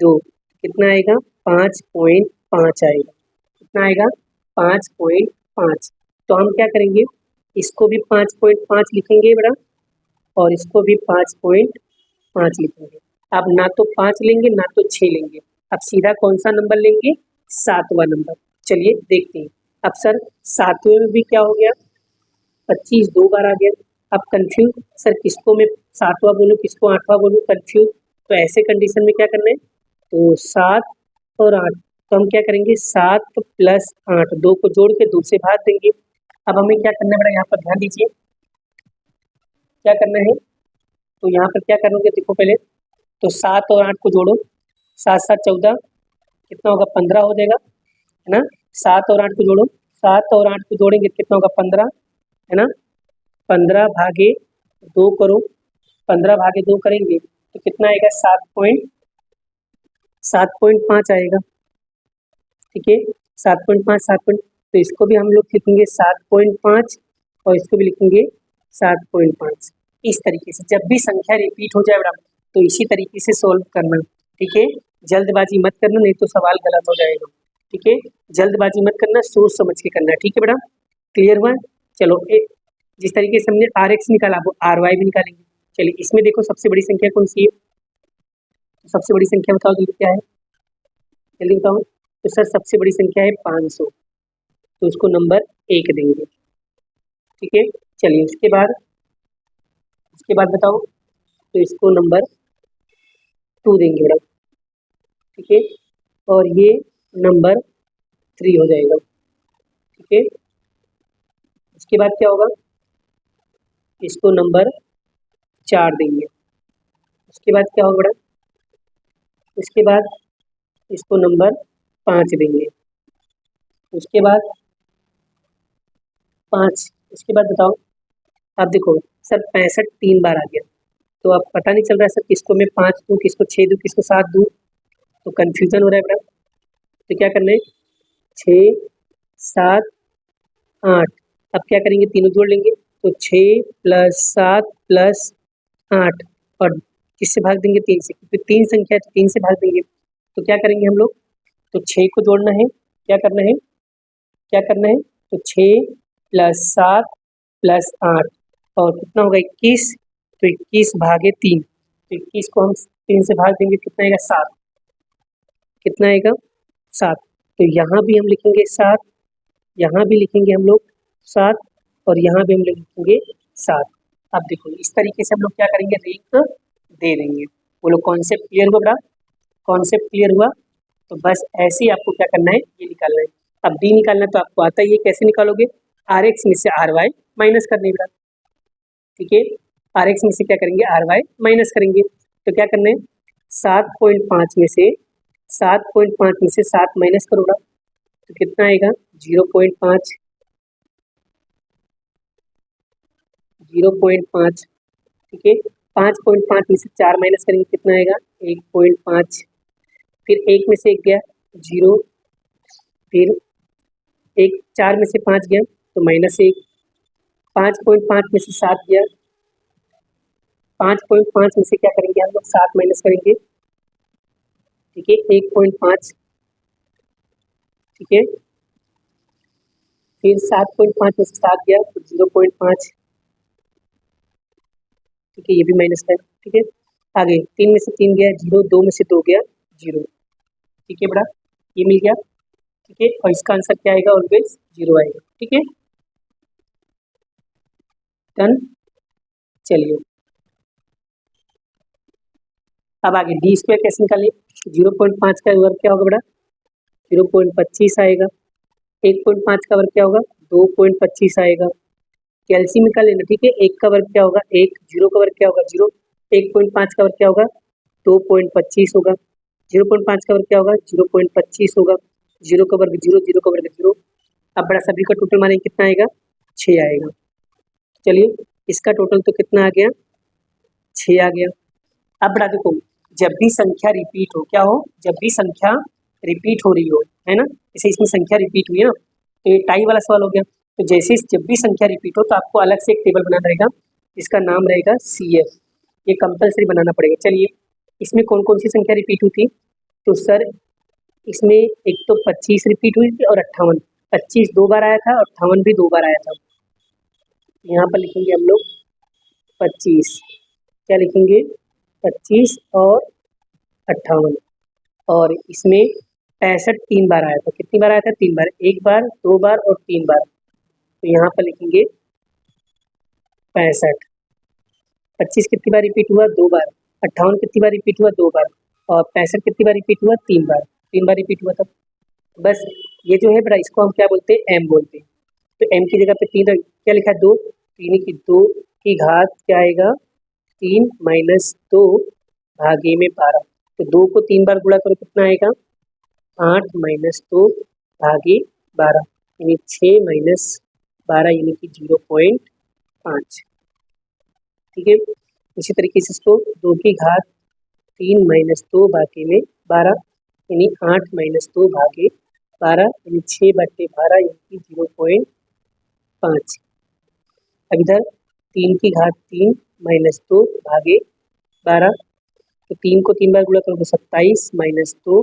2, कितना आएगा 5.5 आएगा। कितना आएगा 5.5। तो हम क्या करेंगे, इसको भी 5.5 लिखेंगे बेटा और इसको भी 5.5 लिखेंगे। अब ना तो 5 लेंगे ना तो 6 लेंगे, अब सीधा कौन सा नंबर लेंगे, 7वां नंबर। चलिए देखते हैं अब सर सातवें में भी क्या हो गया, 25 दो बार आ गया। अब कंफ्यूज सर किसको मैं सातवां बोलूँ किसको आठवां बोलूँ, कंफ्यूज। तो ऐसे कंडीशन में क्या करना है, तो 7 और 8, तो हम क्या करेंगे 7 प्लस 8, 2 को जोड़ के 2 से भाग देंगे। अब हमें क्या करना है, यहाँ पर ध्यान दीजिए क्या करना है, तो यहाँ पर क्या करोगे देखो पहले, तो 7 और 8 को जोड़ो, 7 7 14, कितना होगा 15 हो जाएगा, है ना। 7 और 8 को जोड़ो, 7 और 8 को जोड़ेंगे कितना होगा 15, है ना। 15 भागे 2 करो, 15 भागे 2 करेंगे तो कितना आएगा 7.5 आएगा, ठीक है। 7.5 तो इसको भी हम लोग लिखेंगे 7.5 और इसको भी लिखेंगे 7.5। इस तरीके से जब भी संख्या रिपीट हो जाए बेटा तो इसी तरीके से सॉल्व करना, ठीक है। जल्दबाजी मत करना, नहीं तो सवाल गलत हो जाएगा, ठीक है। जल्दबाजी मत करना, सोच समझ के करना, ठीक है बेटा। क्लियर हुआ? चलो जिस तरीके से हमने RX निकाला वो RY भी निकालेंगे। चलिए इसमें देखो सबसे बड़ी संख्या कौन सी है, सबसे बड़ी संख्या बताओ जल्दी क्या है, जल्दी बताओ। तो सर सबसे बड़ी संख्या है 500, तो इसको नंबर 1 देंगे, ठीक है। चलिए उसके बाद बताओ, तो इसको नंबर 2 देंगे बेटा, ठीक है। और ये नंबर 3 हो जाएगा, ठीक है। उसके बाद क्या होगा, इसको नंबर 4 देंगे। उसके बाद क्या होगा बेटा, उसके बाद इसको नंबर 5 देंगे। उसके बाद 5, उसके बाद बताओ। अब देखो सर 65 3 बार आ गया, तो अब पता नहीं चल रहा है सर किसको मैं 5 दूँ, किसको 6 दूँ, किसको 7 दूँ, तो कन्फ्यूज़न हो रहा है बेटा। तो क्या करना है, 6 7 8, अब क्या करेंगे तीनों जोड़ लेंगे, तो 6 + 7 + 8, और किससे भाग देंगे 3 से, क्योंकि 3 संख्या है तो 3 से भाग देंगे। तो क्या करेंगे हम लोग, तो 6 को जोड़ना है, क्या करना है, तो 6 + 7 + 8 और कितना होगा 21, तो 21 भागे 3, तो 21 को हम 3 से भाग देंगे कितना आएगा 7, कितना आएगा 7। तो यहाँ भी हम लिखेंगे 7, यहाँ भी लिखेंगे हम लोग 7 और यहाँ भी हम लिखेंगे 7। अब देखो इस तरीके से हम लोग क्या करेंगे, रैंक दे देंगे। बोलो कॉन्सेप्ट क्लियर हुआ बेटा, कॉन्सेप्ट क्लियर हुआ। तो बस ऐसे ही आपको क्या करना है, ये निकालना है। अब डी निकालना तो आपको आता ही है, कैसे निकालोगे, RX में से RY माइनस करने का, ठीक है। RX में से क्या करेंगे, RY माइनस करेंगे, तो क्या करना है 7.5 में से 7 माइनस करोगा तो कितना आएगा 0.5, 0.5, ठीक है। 5.5 में से 4 माइनस करेंगे कितना आएगा 1.5, फिर 1 में से 1 गया 0, फिर 4 में से 5 गया तो -1, 5.5 में से 7 गया, 5.5 में से क्या करेंगे हम लोग 7 माइनस करेंगे, ठीक है 1.5, ठीक है। फिर 7.5 में से 7 गया तो 0.5, ठीक है, ये भी माइनस है, ठीक है। आगे 3 में से 3 गया 0, 2 में से 2 गया 0, ठीक है बेटा, ये मिल गया, ठीक है। और इसका आंसर क्या आएगा, ऑलवेज 0 आएगा, ठीक है, डन। चलिए अब आगे डी स्क्वायर कैसे निकालें, 0.5 का वर्ग क्या होगा बेटा 0.25 आएगा, 1.5 का वर्ग क्या होगा 2.25 आएगा। कैल्सियम निकाल लेना, ठीक है। 1 का वर्ग क्या होगा 1, 0 का वर्ग क्या होगा 0, 1.5 का वर्ग क्या होगा 2.25 होगा, 0.5 का वर्ग क्या होगा 0.25 होगा, 0 का वर्ग 0, 0 का वर्ग 0। अब बड़ा सभी का टोटल मारेंगे कितना आएगा 6 आएगा। चलिए इसका टोटल तो कितना आ गया 6 आ गया। अब बड़ा देखो जब भी संख्या रिपीट हो, क्या हो, जब भी संख्या रिपीट हो रही हो, है ना, जैसे इसमें संख्या रिपीट हुई है ना, तो ये टाई वाला सवाल हो गया। तो जैसे जब भी संख्या रिपीट हो तो आपको अलग से एक टेबल बनाना रहेगा, इसका नाम रहेगा CF, ये कंपलसरी बनाना पड़ेगा। चलिए इसमें कौन कौन सी संख्या रिपीट हुई थी, तो सर इसमें एक तो 25 रिपीट हुई थी और 58, 25 2 बार आया था और 58 भी 2 बार आया था। यहाँ पर लिखेंगे हम लोग 25, क्या लिखेंगे 25 और 58, और इसमें 65 3 बार आया था, कितनी बार आया था? 3 बार, 1 बार, 2 बार और 3 बार। तो यहाँ पर लिखेंगे 65। 25 कितनी बार रिपीट हुआ? 2 बार। 58 कितनी बार रिपीट हुआ? 2 बार। और 65 कितनी बार रिपीट हुआ? 3 बार। 3 बार रिपीट हुआ था। बस ये जो है बेटा, इसको हम क्या बोलते हैं? एम बोलते हैं। तो एम की जगह पे 3 क्या लिखा है? 2। 3 की 2 की घात क्या आएगा? 3 माइनस 2 भागे में 12। तो 2 को 3 बार गुणा करो, कितना आएगा? 8 माइनस 2 भागे 12, यानी 6 माइनस 12 यानी कि 0.5। ठीक है, इसी तरीके से इसको 2 की घात 3 माइनस 2 भागे में 12, यानी 8 माइनस 2 भागे 12, यानी 6/12 यानी कि 0.5। अब इधर 3 की घात 3 माइनस 2 भागे 12, तो 3 को 3 बार गुणा करोगे 27 माइनस 2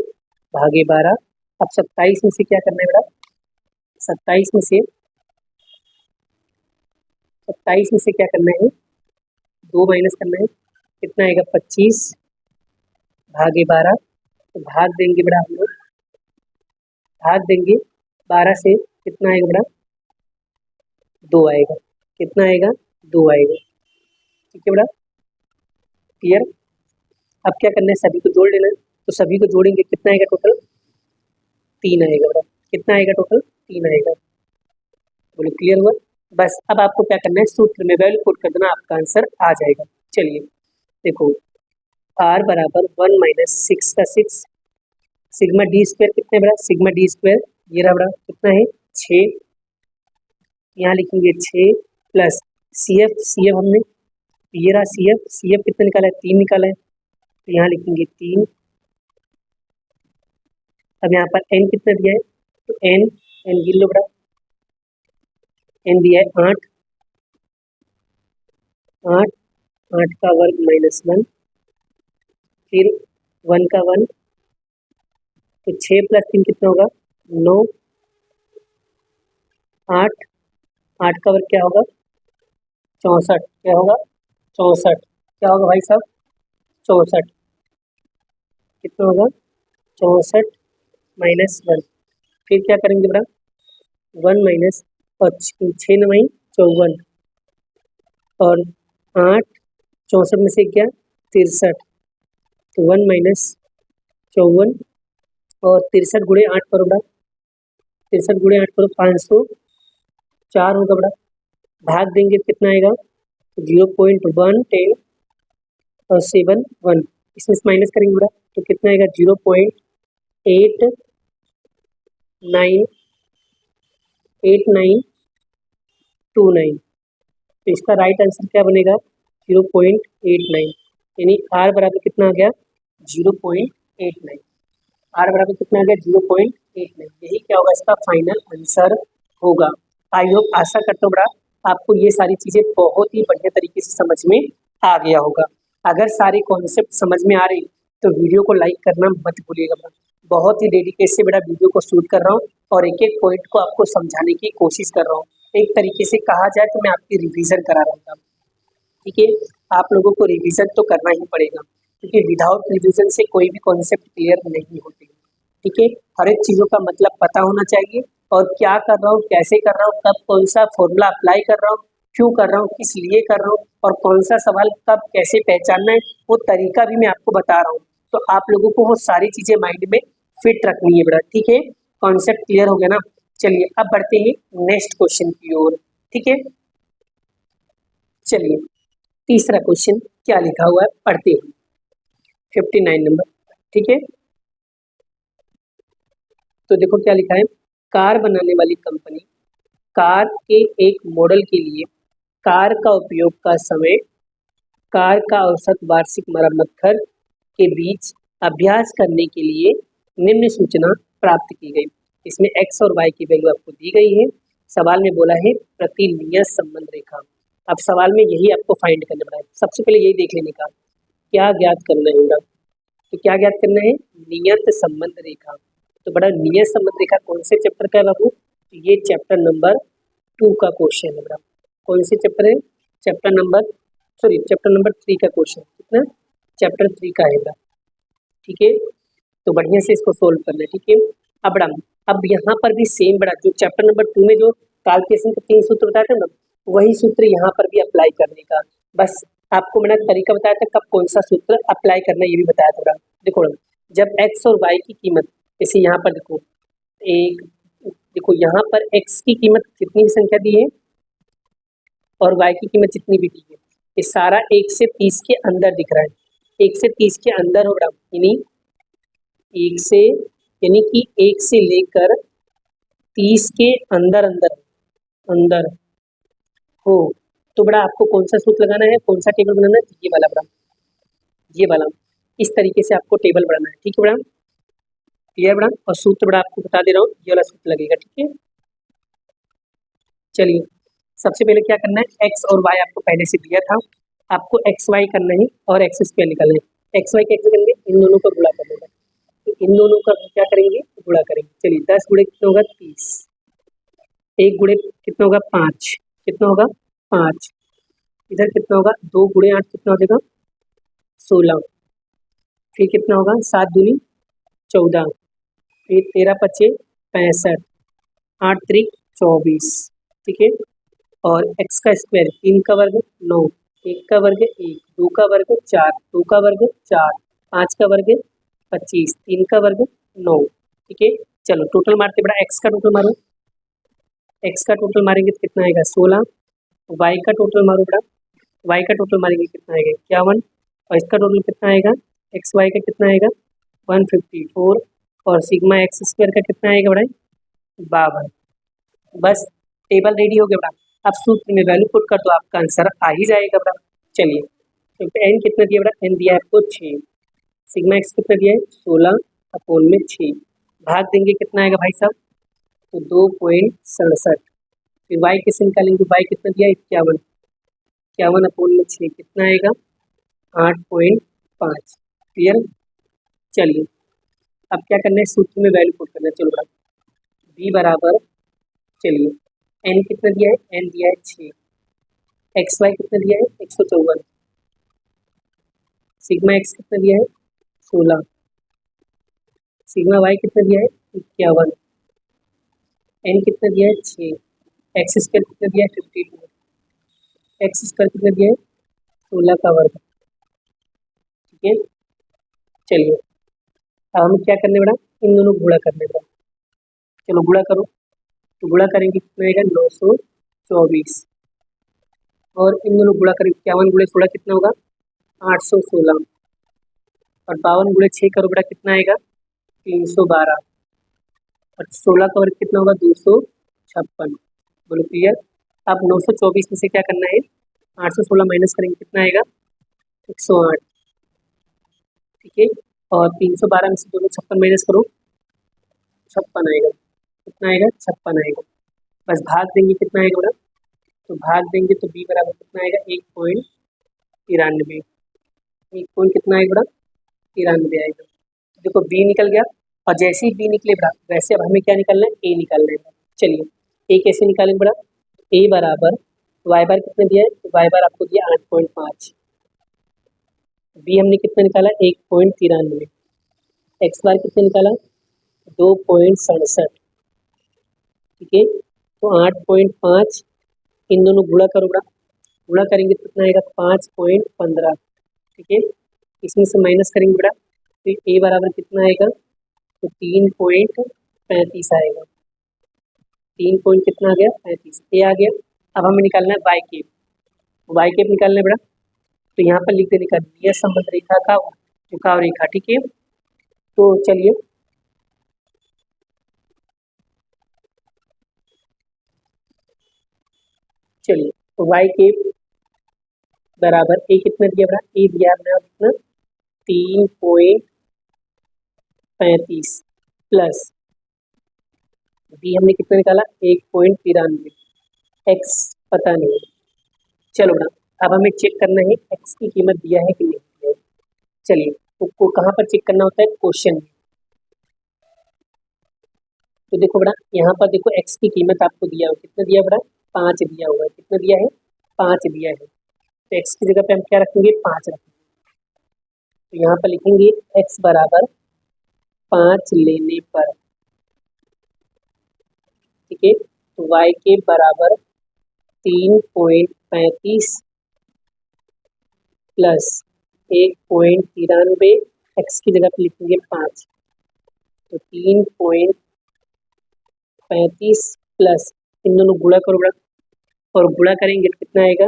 भागे 12। अब 27 में से क्या करना है बेटा? 27 में से क्या करना है? 2 माइनस करना है, कितना आएगा? 25 भागे 12। तो भाग देंगे बेटा हम लोग, भाग देंगे 12 से, कितना आएगा बेटा? 2 आएगा। कितना आएगा? 2 आएगा। ठीक है बेटा, क्लियर? अब क्या करना है? सभी को जोड़ लेना है। तो सभी को जोड़ेंगे, कितना आएगा टोटल? 3 आएगा बेटा। कितना आएगा टोटल? 3 आएगा। बोलो क्लियर हुआ? बस अब आपको क्या करना है? सूत्र में वैल्यू पुट कर देना, आपका आंसर आ जाएगा। चलिए देखो, r बराबर 1 माइनस 6 का 6 सिग्मा डी स्क्वायर, कितने बड़ा? सिग्मा डी स्क्वायर ये रहा बड़ा, कितना है? 6। यहाँ लिखेंगे 6 प्लस सी एफ हमने ये रहा सी एफ कितना निकाला है? 3 निकाला है। तो यहाँ लिखेंगे 3। अब यहाँ पर n कितना दिया है? तो n गिन लो बड़ा, n दिया है 8। 8 का वर्ग माइनस 1, फिर 1 का 1, तो 6 प्लस 3 कितना होगा? 9। 8 का वर्ग क्या होगा? 64। क्या होगा? 64। क्या होगा भाई साहब? 64। कितना होगा? 64 माइनस 1। फिर क्या करेंगे बेटा? 1 माइनस, और 6 9 54, और 8 64 में से क्या? 63। तो 1 माइनस 54, और 63 गुणे 8 करो बेटा, 63 गुणे 8 करो, 504 होगा बेटा। भाग देंगे, कितना आएगा? 0.110 और 7 1, इसमें से माइनस करेंगे बेटा, तो कितना आएगा? 0.8929। तो इसका राइट आंसर क्या बनेगा? 0.89, यानी r बराबर कितना आ गया? 0.89। r बराबर कितना आ गया? 0.89। यही क्या होगा? इसका फाइनल आंसर होगा। आई होप, आशा करता हूँ बड़ा आपको ये सारी चीज़ें बहुत ही बढ़िया तरीके से समझ में आ गया होगा। अगर सारे कॉन्सेप्ट समझ में आ रहे तो वीडियो को लाइक करना मत भूलिएगा बड़ा। बहुत ही डेडिकेट से बड़ा वीडियो को शूट कर रहा हूँ और एक एक पॉइंट को आपको समझाने की कोशिश कर रहा हूँ। एक तरीके से कहा जाए तो मैं आपकी रिवीजन करा रहा था। ठीक है, आप लोगों को रिवीजन तो करना ही पड़ेगा, क्योंकि विदाउट रिवीजन से कोई भी कॉन्सेप्ट क्लियर नहीं होते। ठीक है, हर एक चीज़ों का मतलब पता होना चाहिए, और क्या कर रहा हूँ, कैसे कर रहा हूँ, कब कौन सा फॉर्मूला अप्लाई कर रहा हूँ, क्यों कर रहा हूँ, किस लिए कर रहा हूँ, और कौन सा सवाल कब कैसे पहचानना है, वो तरीका भी मैं आपको बता रहा हूँ। तो आप लोगों को वो सारी चीज़ें माइंड में फिट रखनी है बेटा। ठीक है, कॉन्सेप्ट क्लियर हो गया ना? चलिए अब बढ़ते हैं नेक्स्ट क्वेश्चन की ओर। ठीक है, चलिए तीसरा क्वेश्चन क्या लिखा हुआ है पढ़ते हैं। 59 नंबर। ठीक है, तो देखो क्या लिखा है। कार बनाने वाली कंपनी कार के एक मॉडल के लिए कार का उपयोग का समय, कार का औसत वार्षिक मरम्मत खर्च के बीच अभ्यास करने के लिए निम्न सूचना प्राप्त की गई। इसमें x और y की वैल्यू आपको दी गई है। सवाल में बोला है प्रतिनियत संबंध रेखा। अब सवाल में यही आपको फाइंड करना पड़ा है। सबसे पहले यही देख लेने का क्या ज्ञात करना होगा। तो क्या ज्ञात करना है? नियत संबंध रेखा। तो बड़ा नियत संबंध रेखा कौन से चैप्टर का है बाबू? तो ये चैप्टर नंबर 2 का क्वेश्चन है बड़ा। कौन से चैप्टर है? चैप्टर नंबर 3 का क्वेश्चन। कितना? चैप्टर 3 का है बड़ा। ठीक है, तो बढ़िया से इसको सोल्व करना है, ठीक है। अब यहाँ पर भी सेम बड़ा जो चैप्टर नंबर 2 में जो कैलकुलेशन के 3 सूत्र बताए थे ना, वही सूत्र यहाँ पर भी अप्लाई करने का। बस आपको मैंने तरीका बताया था कब कौन सा सूत्र अप्लाई करना है, ये भी बताया था। देखो जब x और y की कीमत, जैसे यहाँ पर देखो यहाँ पर x की कीमत जितनी भी संख्या दी है और y की कीमत जितनी भी दी है, ये सारा 1 से 30 के अंदर दिख रहा है। 1 से 30 के अंदर हो, यानी कि 1 से लेकर 30 के अंदर अंदर हो, तो बड़ा आपको कौन सा सूत्र लगाना है, कौन सा टेबल बनाना है, ये वाला इस तरीके से आपको टेबल बनाना है, ठीक है बड़ा। क्लियर बड़ा, और सूत्र बड़ा आपको बता दे रहा हूँ, ये वाला सूत्र लगेगा, ठीक है। चलिए सबसे पहले क्या करना है, x और y आपको पहले से दिया था, आपको एक्स वाई करना है और एक्स स्क्वायर निकालना है। एक्स वाई कैसे करेंगे, इन दोनों को गुणा कर देगा, तो इन दोनों का क्या करेंगे, गुणा करेंगे। चलिए 10 गुणे कितना होगा 30, 1 गुणे कितना होगा 5, कितना होगा 5, इधर कितना होगा 2 गुणे 8 कितना हो जाएगा 16, फिर कितना होगा 7 दूनी 14, फिर 13 पच्चे 65, 8 त्रिक 24, ठीक है। और x का स्क्वायर 3 का वर्ग 9, 1 का वर्ग 1, 2 का वर्ग 4, 2 का वर्ग 4, 5 का वर्ग 25, 3 का वर्ग 9, ठीक है। चलो टोटल मारते बड़ा, x का टोटल मारो, x का टोटल मारेंगे तो कितना आएगा 16, y का टोटल मारो बड़ा, y का टोटल मारेंगे कितना आएगा 51, और इसका टोटल कितना आएगा एक्स वाई का कितना आएगा 154, और सिग्मा एक्स स्क्वायर का कितना आएगा बड़ा 52। बस टेबल रेडी हो गया बड़ा, अब सूत्र में वैल्यू पुट कर तो आपका आंसर आ ही जाएगा बड़ा। चलिए तो एन कितना दिया बड़ा, एन दिया है आपको 6, सिग्मा एक्स कितना दिया है 16 अपोन में 6, भाग देंगे कितना आएगा भाई साहब, तो 2.67, फिर वाई कैसे निकालेंगे, वाई कितना दिया है 51, 51 अपोन में 6 कितना आएगा 8.5। क्लियर। चलिए अब क्या करना है, सूत्र में वैल्यू पुट करना है। चलो बड़ा बी बराबर, चलिए एन कितना दिया है, एन दिया है 6, एक्स वाई कितना दिया है 154, सिग्मा एक्स कितना दिया है 16, सिग्मा वाई कितना दिया है 51, एन कितना दिया है 6, एक्स स्क्वायर कितना दिया है 52, एक्स स्क्वायर कितना दिया है 16 का वर्ग, ठीक है। चलिए अब हम क्या करने बड़ा, इन दोनों गुणा करने बड़ा, चलो गुणा करो, तो गुणा करेंगे कितना आएगा 924, और इन दोनों गुणा करेंगे 51 गुणे 16 कितना होगा 816, और 52 गुणे 6 करो बड़ा कितना आएगा 312, और 16 का वर्ग कितना होगा 256। बोलो क्लियर। अब 924 में से क्या करना है, 816 माइनस करेंगे कितना आएगा 108, ठीक है। और 312 में से 256 माइनस करो 56 आएगा, कितना आएगा 56 आएगा। बस भाग देंगे कितना आएगा बड़ा, तो भाग देंगे तो बी बराबर कितना आएगा 1.93, 1 पॉइंट कितना आएगा बड़ा 93 आएगा। देखो बी निकल गया, और जैसे ही बी निकले बड़ा वैसे अब हमें क्या निकालना है, ए निकालना है। चलिए ए कैसे निकालेंगे बड़ा, ए बराबर वाई बार कितना दिया है, वाई बार आपको दिया 8.5, बी हमने कितना निकाला 1.93, एक्स बार कितना निकाला 2.67, ठीक है। तो 8.5 इन दोनों गुणा करो बड़ा, गुणा करेंगे तो कितना आएगा 5.15, ठीक है। इसमें से माइनस करेंगे बड़ा, तो ए बराबर कितना आएगा, तो 3.35 आएगा, 3 पॉइंट कितना आ गया 35, ए आ गया। अब हमें निकालना है वाई केप, वाई केप निकालना है बड़ा, तो यहाँ पर लिख देने का यह संबंध रेखा का झुकाव रेखा, ठीक है। तो चलिए तो वाई केप बराबर ए कितना दिया बड़ा, ए दिया अपना कितना 3.35 प्लस बी हमने कितना निकाला 1.93, एक्स पता नहीं। चलो बड़ा अब हमें चेक करना है एक्स की कीमत दिया है कि नहीं दिया है। चलिए तो कहाँ पर चेक करना होता है, क्वेश्चन में। तो देखो बड़ा यहाँ पर देखो एक्स की कीमत आपको दिया हुआ कितना दिया बड़ा 5 दिया हुआ है, कितना दिया है 5 दिया है, तो एक्स की जगह पे हम क्या रखेंगे 5 रखेंगे। तो यहाँ पर लिखेंगे एक्स बराबर 5 लेने पर, ठीक है, तो y के बराबर 3.35 प्लस 1.93, x की जगह पे लिखेंगे 5, तो 3.35 प्लस इन दोनों गुणा करो बड़ा, और गुणा करेंगे तो कितना आएगा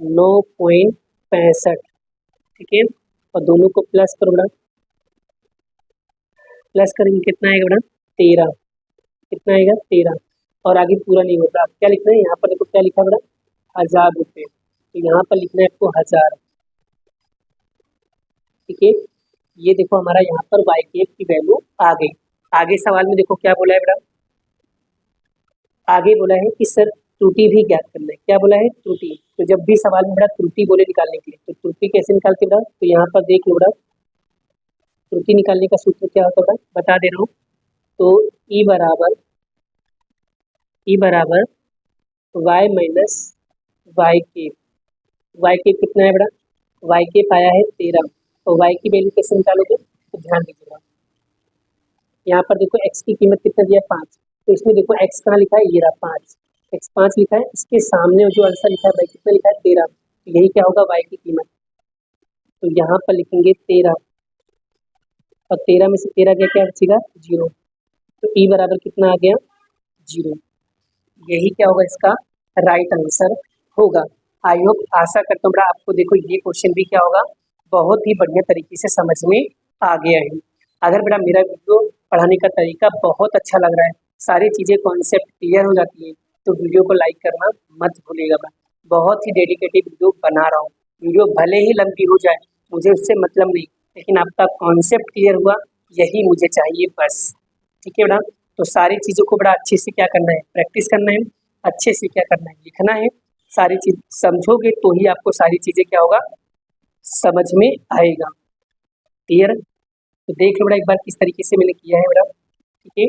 9.65, ठीक है, और दोनों को प्लस करो बड़ा, प्लस करेंगे कितना आएगा बड़ा 13, कितना आएगा 13, और आगे पूरा नहीं होता, आप क्या लिखना है यहाँ पर देखो क्या लिखा बड़ा 1000 रुपये, तो यहाँ पर लिखना है आपको 1000, ठीक है। ये देखो हमारा यहाँ पर y की वैल्यू आ गई। आगे सवाल में देखो क्या बोला है बड़ा, आगे बोला है कि सर त्रुटि भी ज्ञात करना है, क्या बोला है त्रुटि, तो जब भी सवाल में बड़ा त्रुटि बोले निकालने के लिए, तो त्रुटि कैसे निकालते बड़ा, तो यहाँ पर देख लो बड़ा, त्रुटि निकालने का सूत्र क्या होता है बता दे रहा हूँ, तो ई बराबर y माइनस वाई के कितना है बड़ा, y के पाया है 13, तो y की वैल्यू कैसे निकालोगे, तो ध्यान दीजिएगा यहाँ पर देखो x की कीमत कितना दिया 5, तो इसमें देखो x कहाँ लिखा है, ये रहा 5, x 5 लिखा है, इसके सामने जो आंसर लिखा है भाई कितना लिखा है 13, तो यही क्या होगा y की कीमत, तो यहाँ पर लिखेंगे 13, और 13 में से 13 गया क्या बचेगा 0, तो ई बराबर कितना आ गया 0, यही क्या होगा इसका राइट आंसर होगा। आई होप आशा करता हूँ बड़ा आपको देखो ये क्वेश्चन भी क्या होगा बहुत ही बढ़िया तरीके से समझ में आ गया है। अगर बड़ा मेरा वीडियो पढ़ाने का तरीका बहुत अच्छा लग रहा है, सारी चीज़ें कॉन्सेप्ट क्लियर हो जाती है, तो वीडियो को लाइक करना मत भूलिएगा। मैं बहुत ही डेडिकेटेड वीडियो बना रहा हूँ, वीडियो भले ही लंबी हो जाए मुझे उससे मतलब नहीं, लेकिन आपका कॉन्सेप्ट क्लियर हुआ यही मुझे चाहिए बस, ठीक है बड़ा। तो सारी चीज़ों को बड़ा अच्छे से क्या करना है, प्रैक्टिस करना है, अच्छे से क्या करना है, लिखना है, सारी चीज़ समझोगे तो ही आपको सारी चीज़ें क्या होगा समझ में आएगा। क्लियर, तो देख लो बड़ा एक बार किस तरीके से मैंने किया है बड़ा, ठीक है,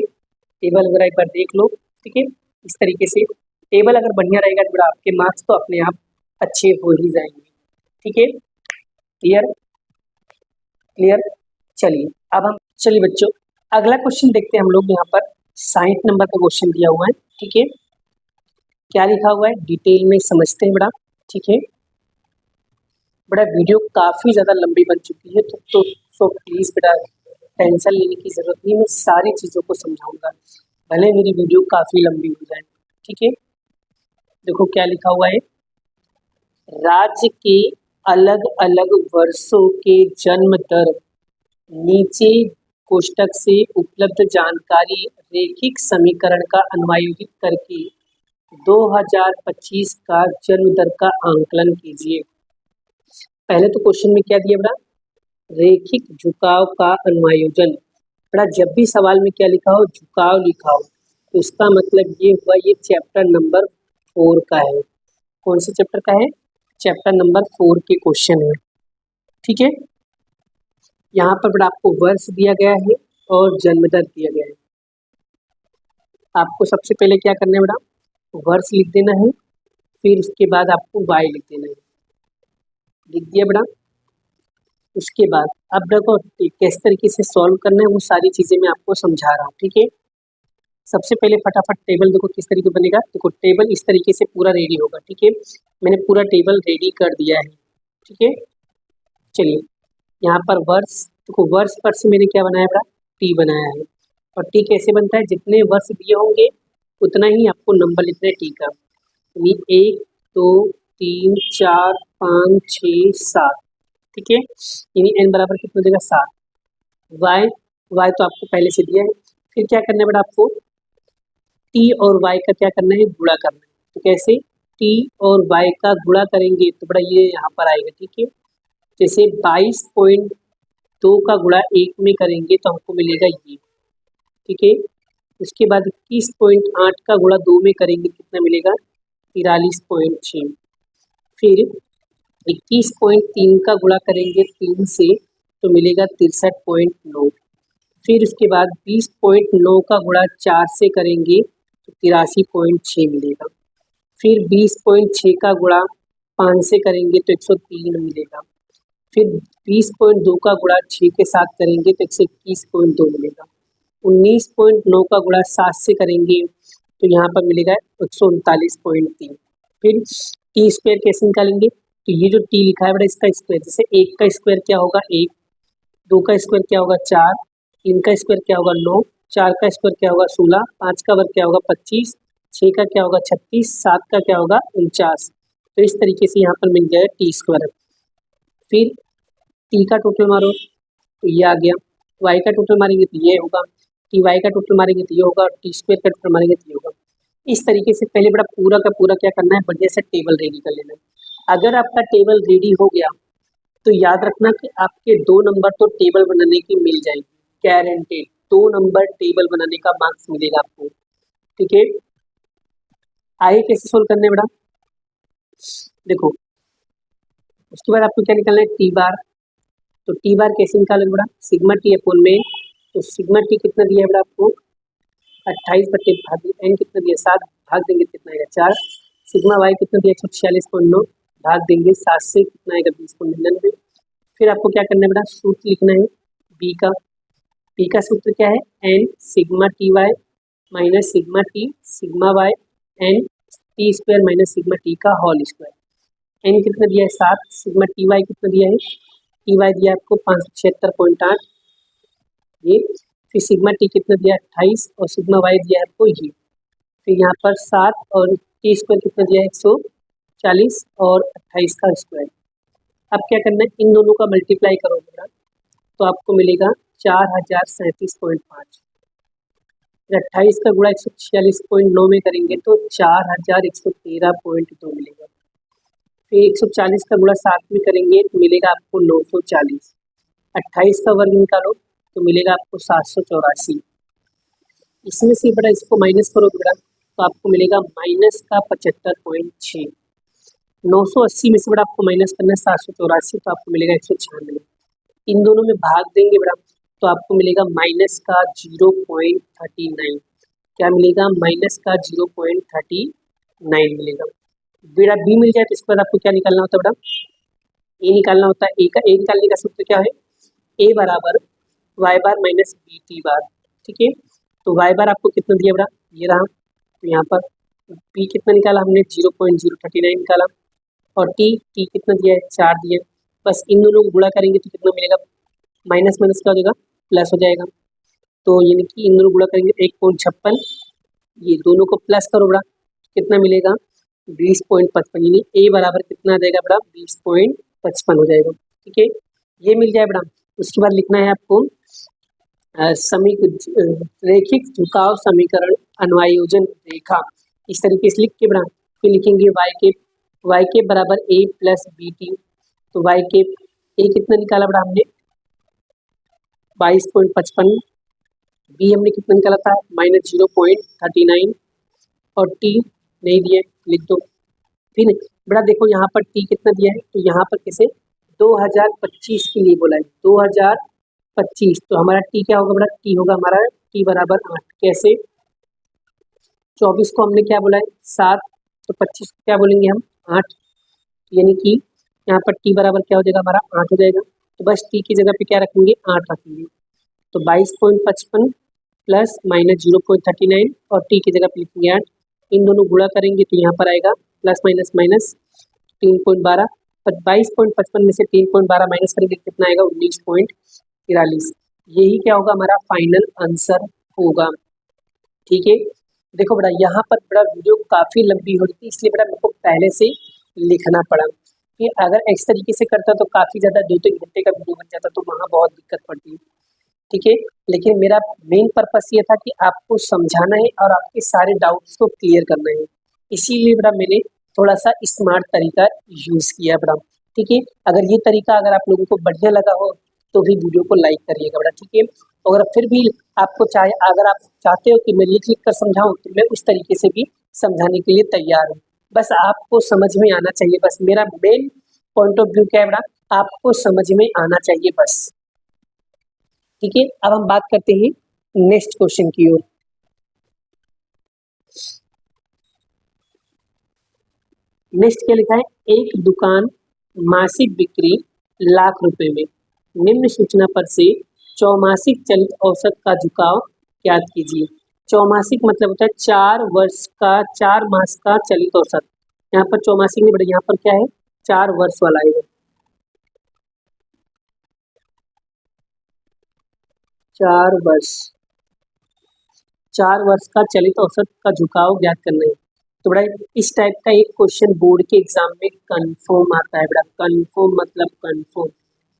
टेबल वगैरह एक बार देख लो, ठीक है, इस तरीके से टेबल अगर बढ़िया रहेगा तो बड़ा आपके मार्क्स तो अपने आप अच्छे हो ही जाएंगे, ठीक है। क्लियर क्लियर, चलिए अब हम चलिए बच्चों अगला क्वेश्चन देखते हैं हम लोग। यहाँ पर 60 नंबर का क्वेश्चन दिया हुआ है, ठीक है, क्या लिखा हुआ है डिटेल में समझते हैं बड़ा, ठीक है। बड़ा वीडियो काफ़ी ज़्यादा लंबी बन चुकी है, तो प्लीज़ बेटा टेंशन लेने की ज़रूरत नहीं, मैं सारी चीज़ों को समझाऊंगा, भले मेरी वीडियो काफ़ी लंबी हो जाए, ठीक है। देखो क्या लिखा हुआ है, राज्य के अलग अलग वर्षों के जन्म दर नीचे कोष्टक से उपलब्ध जानकारी रैखिक समीकरण का अन्वयोगित करके 2025 का जन्म दर का आंकलन कीजिए। पहले तो क्वेश्चन में क्या दिया बड़ा, रैखिक झुकाव का अन्वयोजन, बड़ा जब भी सवाल में क्या लिखा हो झुकाव लिखा हो तो इसका मतलब ये हुआ ये चैप्टर नंबर 4 का है। कौन से चैप्टर का है, चैप्टर नंबर 4 के क्वेश्चन है, ठीक है। यहाँ पर बड़ा आपको वर्ष दिया गया है और जन्म दर दिया गया है। आपको सबसे पहले क्या करना है बड़ा, वर्ष लिख देना है, फिर उसके बाद आपको वाई लिख देना है, लिख दिया बड़ा। उसके बाद अब देखो किस तरीके से सॉल्व करना है वो सारी चीज़ें मैं आपको समझा रहा हूँ, ठीक है। सबसे पहले फटाफट टेबल देखो किस तरीके बनेगा, देखो टेबल इस तरीके से पूरा रेडी होगा, ठीक है, मैंने पूरा टेबल रेडी कर दिया है, ठीक है। चलिए यहाँ पर वर्ष, देखो वर्ष पर से मैंने क्या बनाया बड़ा, टी बनाया है, और टी कैसे बनता है, जितने वर्ष दिए होंगे उतना ही आपको नंबर लिखना है टी का, यानी 1 2 3 4 5 6 7, ठीक है, यानी n बराबर कितना देगा 7। वाई तो आपको पहले से दिया है, फिर क्या करना है बेटा आपको टी और वाई का क्या करना है गुणा करना है, तो कैसे टी और वाई का गुणा करेंगे तो बड़ा ये यहाँ पर आएगा, ठीक है। जैसे 22.2 का गुणा 1 में करेंगे तो हमको मिलेगा ये, ठीक है। उसके बाद 21.8 का गुणा 2 में करेंगे कितना मिलेगा 43.6, फिर 21.3 का गुणा करेंगे 3 से तो मिलेगा 63.9, फिर उसके बाद 20.9 का गुणा 4 से करेंगे तो 83.6 मिलेगा, फिर 20.6 का गुणा 5 से करेंगे तो 103 मिलेगा, फिर 20.2 का गुणा 6 के साथ करेंगे तो 121.2 मिलेगा। 19.9 का गुणा 7 से करेंगे तो यहाँ पर मिलेगा 139.3। फिर टी स्क्वायर कैसे निकालेंगे, तो ये जो टी लिखा है बेटा इसका स्क्वायर, जैसे 1 का स्क्वायर क्या होगा 1, 2 का स्क्वायर क्या होगा 4, 3 का स्क्वायर क्या होगा 9, 4 का स्क्वायर क्या होगा 16, 5 का वर्ग क्या होगा 25, 6 का क्या होगा 36, 7 का क्या होगा 49। तो इस तरीके से यहाँ पर मिल जाएगा टी स्क्वायर। फिर टी का टोटल मारो तो ये आ गया, वाई का टोटल मारेंगे तो ये होगा, टी वाई का टोटल मारेंगे तो ये होगा, टी स्क्वायर का टोटल मारेंगे तो ये होगा। इस तरीके से पहले बड़ा पूरा का पूरा क्या करना है, बढ़िया से टेबल रेडी कर लेना है। अगर आपका टेबल रेडी हो गया तो याद रखना कि आपके 2 नंबर तो टेबल बनाने की मिल जाएंगे, गारंटेड 2 नंबर टेबल बनाने का मार्क्स मिलेगा आपको। ठीक है, आगे कैसे सोल्व करने है बेटा, देखो उसके बाद आपको क्या निकालना है टी बार। तो टी बार कैसे निकालेंगे बेटा, सिग्मा टी अपॉन में, तो सिग्मा टी कितना दिया है बेटा आपको 28 बटे भाग एन कितना दिया 7, भाग देंगे कितना आएगा 4। सिग्मा वाई कितना दिया 146.9, भाग देंगे 7 से कितना आएगा 20.99। फिर आपको क्या करना है बेटा, सूत्र लिखना है बी का। बी का सूत्र क्या है, N sigma T Y minus sigma T sigma Y N T square minus sigma T का होल स्क्वायर। एन कितना दिया है 7, सिग्मा टी वाई कितना दिया है, टी वाई दिया आपको 576.8 ये। फिर सिग्मा टी कितना दिया 28 और सिग्मा वाई दिया है आपको ये। फिर यहाँ पर 7 और टी स्क्वायर कितना दिया है 140 और 28 का स्क्वायर। अब क्या करना है, इन दोनों का मल्टीप्लाई करोगे बेटा तो आपको मिलेगा 4037.5। 28 का गुणा 146.9 में करेंगे तो 4113.2 मिलेगा। फिर 140 का गुणा 7 में करेंगे तो मिलेगा आपको 940। 28 का वर्ग निकालो तो मिलेगा आपको 784। इसमें से बड़ा इसको माइनस करो बेटा तो आपको मिलेगा माइनस का 75.6। 980 में से बड़ा आपको माइनस करना है 784 तो आपको मिलेगा 196। इन दोनों में भाग देंगे बेटा तो आपको मिलेगा माइनस का 0.39। क्या मिलेगा, माइनस का 0.39 मिलेगा। बेटा बी मिल जाए तो इसके बाद आपको क्या निकालना होता है बेटा, ए निकालना होता है। ए निकालने का सूत्र क्या है, ए बराबर वाई बार माइनस बी टी बार। ठीक है, तो वाई बार आपको कितना दिया बेटा ये रहा, तो यहाँ पर बी कितना निकाला हमने 0.039 निकाला और टी कितना दिया है 4 दिया। बस इन दोनों को गुणा करेंगे तो कितना मिलेगा, माइनस माइनस क्या हो जाएगा प्लस हो जाएगा। तो यानी कि इन दोनों गुणा करेंगे 1.56, ये दोनों को प्लस करो बड़ा कितना मिलेगा 20.55, यानी ए बराबर कितना आ जाएगा बड़ा 20.55 हो जाएगा। ठीक है, ये मिल जाए बड़ा। उसके बाद लिखना है आपको रैखिक झुकाव समीकरण अन्वयोजन रेखा, इस तरीके से लिख के बड़ा फिर लिखेंगे वाई के बराबर ए प्लस बी टी। तो वाई के ए कितना निकाला बड़ा हमने 22.55, बी हमने कितना निकाला था माइनस 0.39 और टी नहीं दिया लिख दो। फिर बड़ा देखो यहाँ पर टी कितना दिया है, तो यहाँ पर कैसे 2025 के लिए बोला है 2025, तो हमारा टी क्या होगा बड़ा, टी होगा हमारा टी बराबर 8। कैसे, 24 को हमने क्या बोला है 7, तो 25 को क्या बोलेंगे हम 8, यानी कि यहाँ पर टी बराबर क्या हो जाएगा हमारा 8 हो जाएगा। तो बस टी की जगह पे क्या रखेंगे 8 रखेंगे। तो 22.55 प्लस माइनस 0.39 और टी की जगह पे लिखेंगे 8। इन दोनों गुणा करेंगे तो यहाँ पर आएगा प्लस माइनस माइनस 3.12, 22.55 में से 3.12 माइनस करेंगे कितना आएगा 19.43। यही क्या होगा हमारा फाइनल आंसर होगा। ठीक है, देखो बेटा यहाँ पर बड़ा वीडियो काफ़ी लंबी हो रही थी इसलिए बेटा मेरे को पहले से लिखना पड़ा कि अगर इस तरीके से करता तो काफ़ी ज़्यादा 2-3 घंटे का वीडियो बन जाता तो वहाँ बहुत दिक्कत पड़ती। ठीक है, लेकिन मेरा मेन पर्पस ये था कि आपको समझाना है और आपके सारे डाउट्स को क्लियर करना है, इसीलिए बेटा मैंने थोड़ा सा स्मार्ट तरीका यूज़ किया बेटा। ठीक है, अगर ये तरीका अगर आप लोगों को बढ़िया लगा हो तो भी वीडियो को लाइक करिएगा बेटा। ठीक है, अगर फिर भी आपको अगर आप चाहते हो कि मैं लिख कर समझाऊं तो मैं उस तरीके से भी समझाने के लिए तैयार हूँ, बस आपको समझ में आना चाहिए। बस मेरा मेन पॉइंट ऑफ व्यू क्या है बेटा, आपको समझ में आना चाहिए बस। ठीक है, अब हम बात करते हैं नेक्स्ट क्वेश्चन की ओर। नेक्स्ट क्या लिखा है, एक दुकान मासिक बिक्री लाख रुपए में। निम्न सूचना पर से चौमासिक चलित औसत का झुकाव ज्ञात कीजिए। चौमासिक मतलब होता है 4 वर्ष का, 4 मास का चलित औसत। यहाँ पर चौमासिक नहीं बढ़ेगा, यहाँ पर क्या है 4 वर्ष वाला है। 4 वर्ष, 4 वर्ष का चलित औसत का झुकाव ज्ञात करना है। तो बड़ा इस टाइप का एक क्वेश्चन बोर्ड के एग्जाम में कंफर्म आता है बड़ा। कंफर्म मतलब कंफर्म,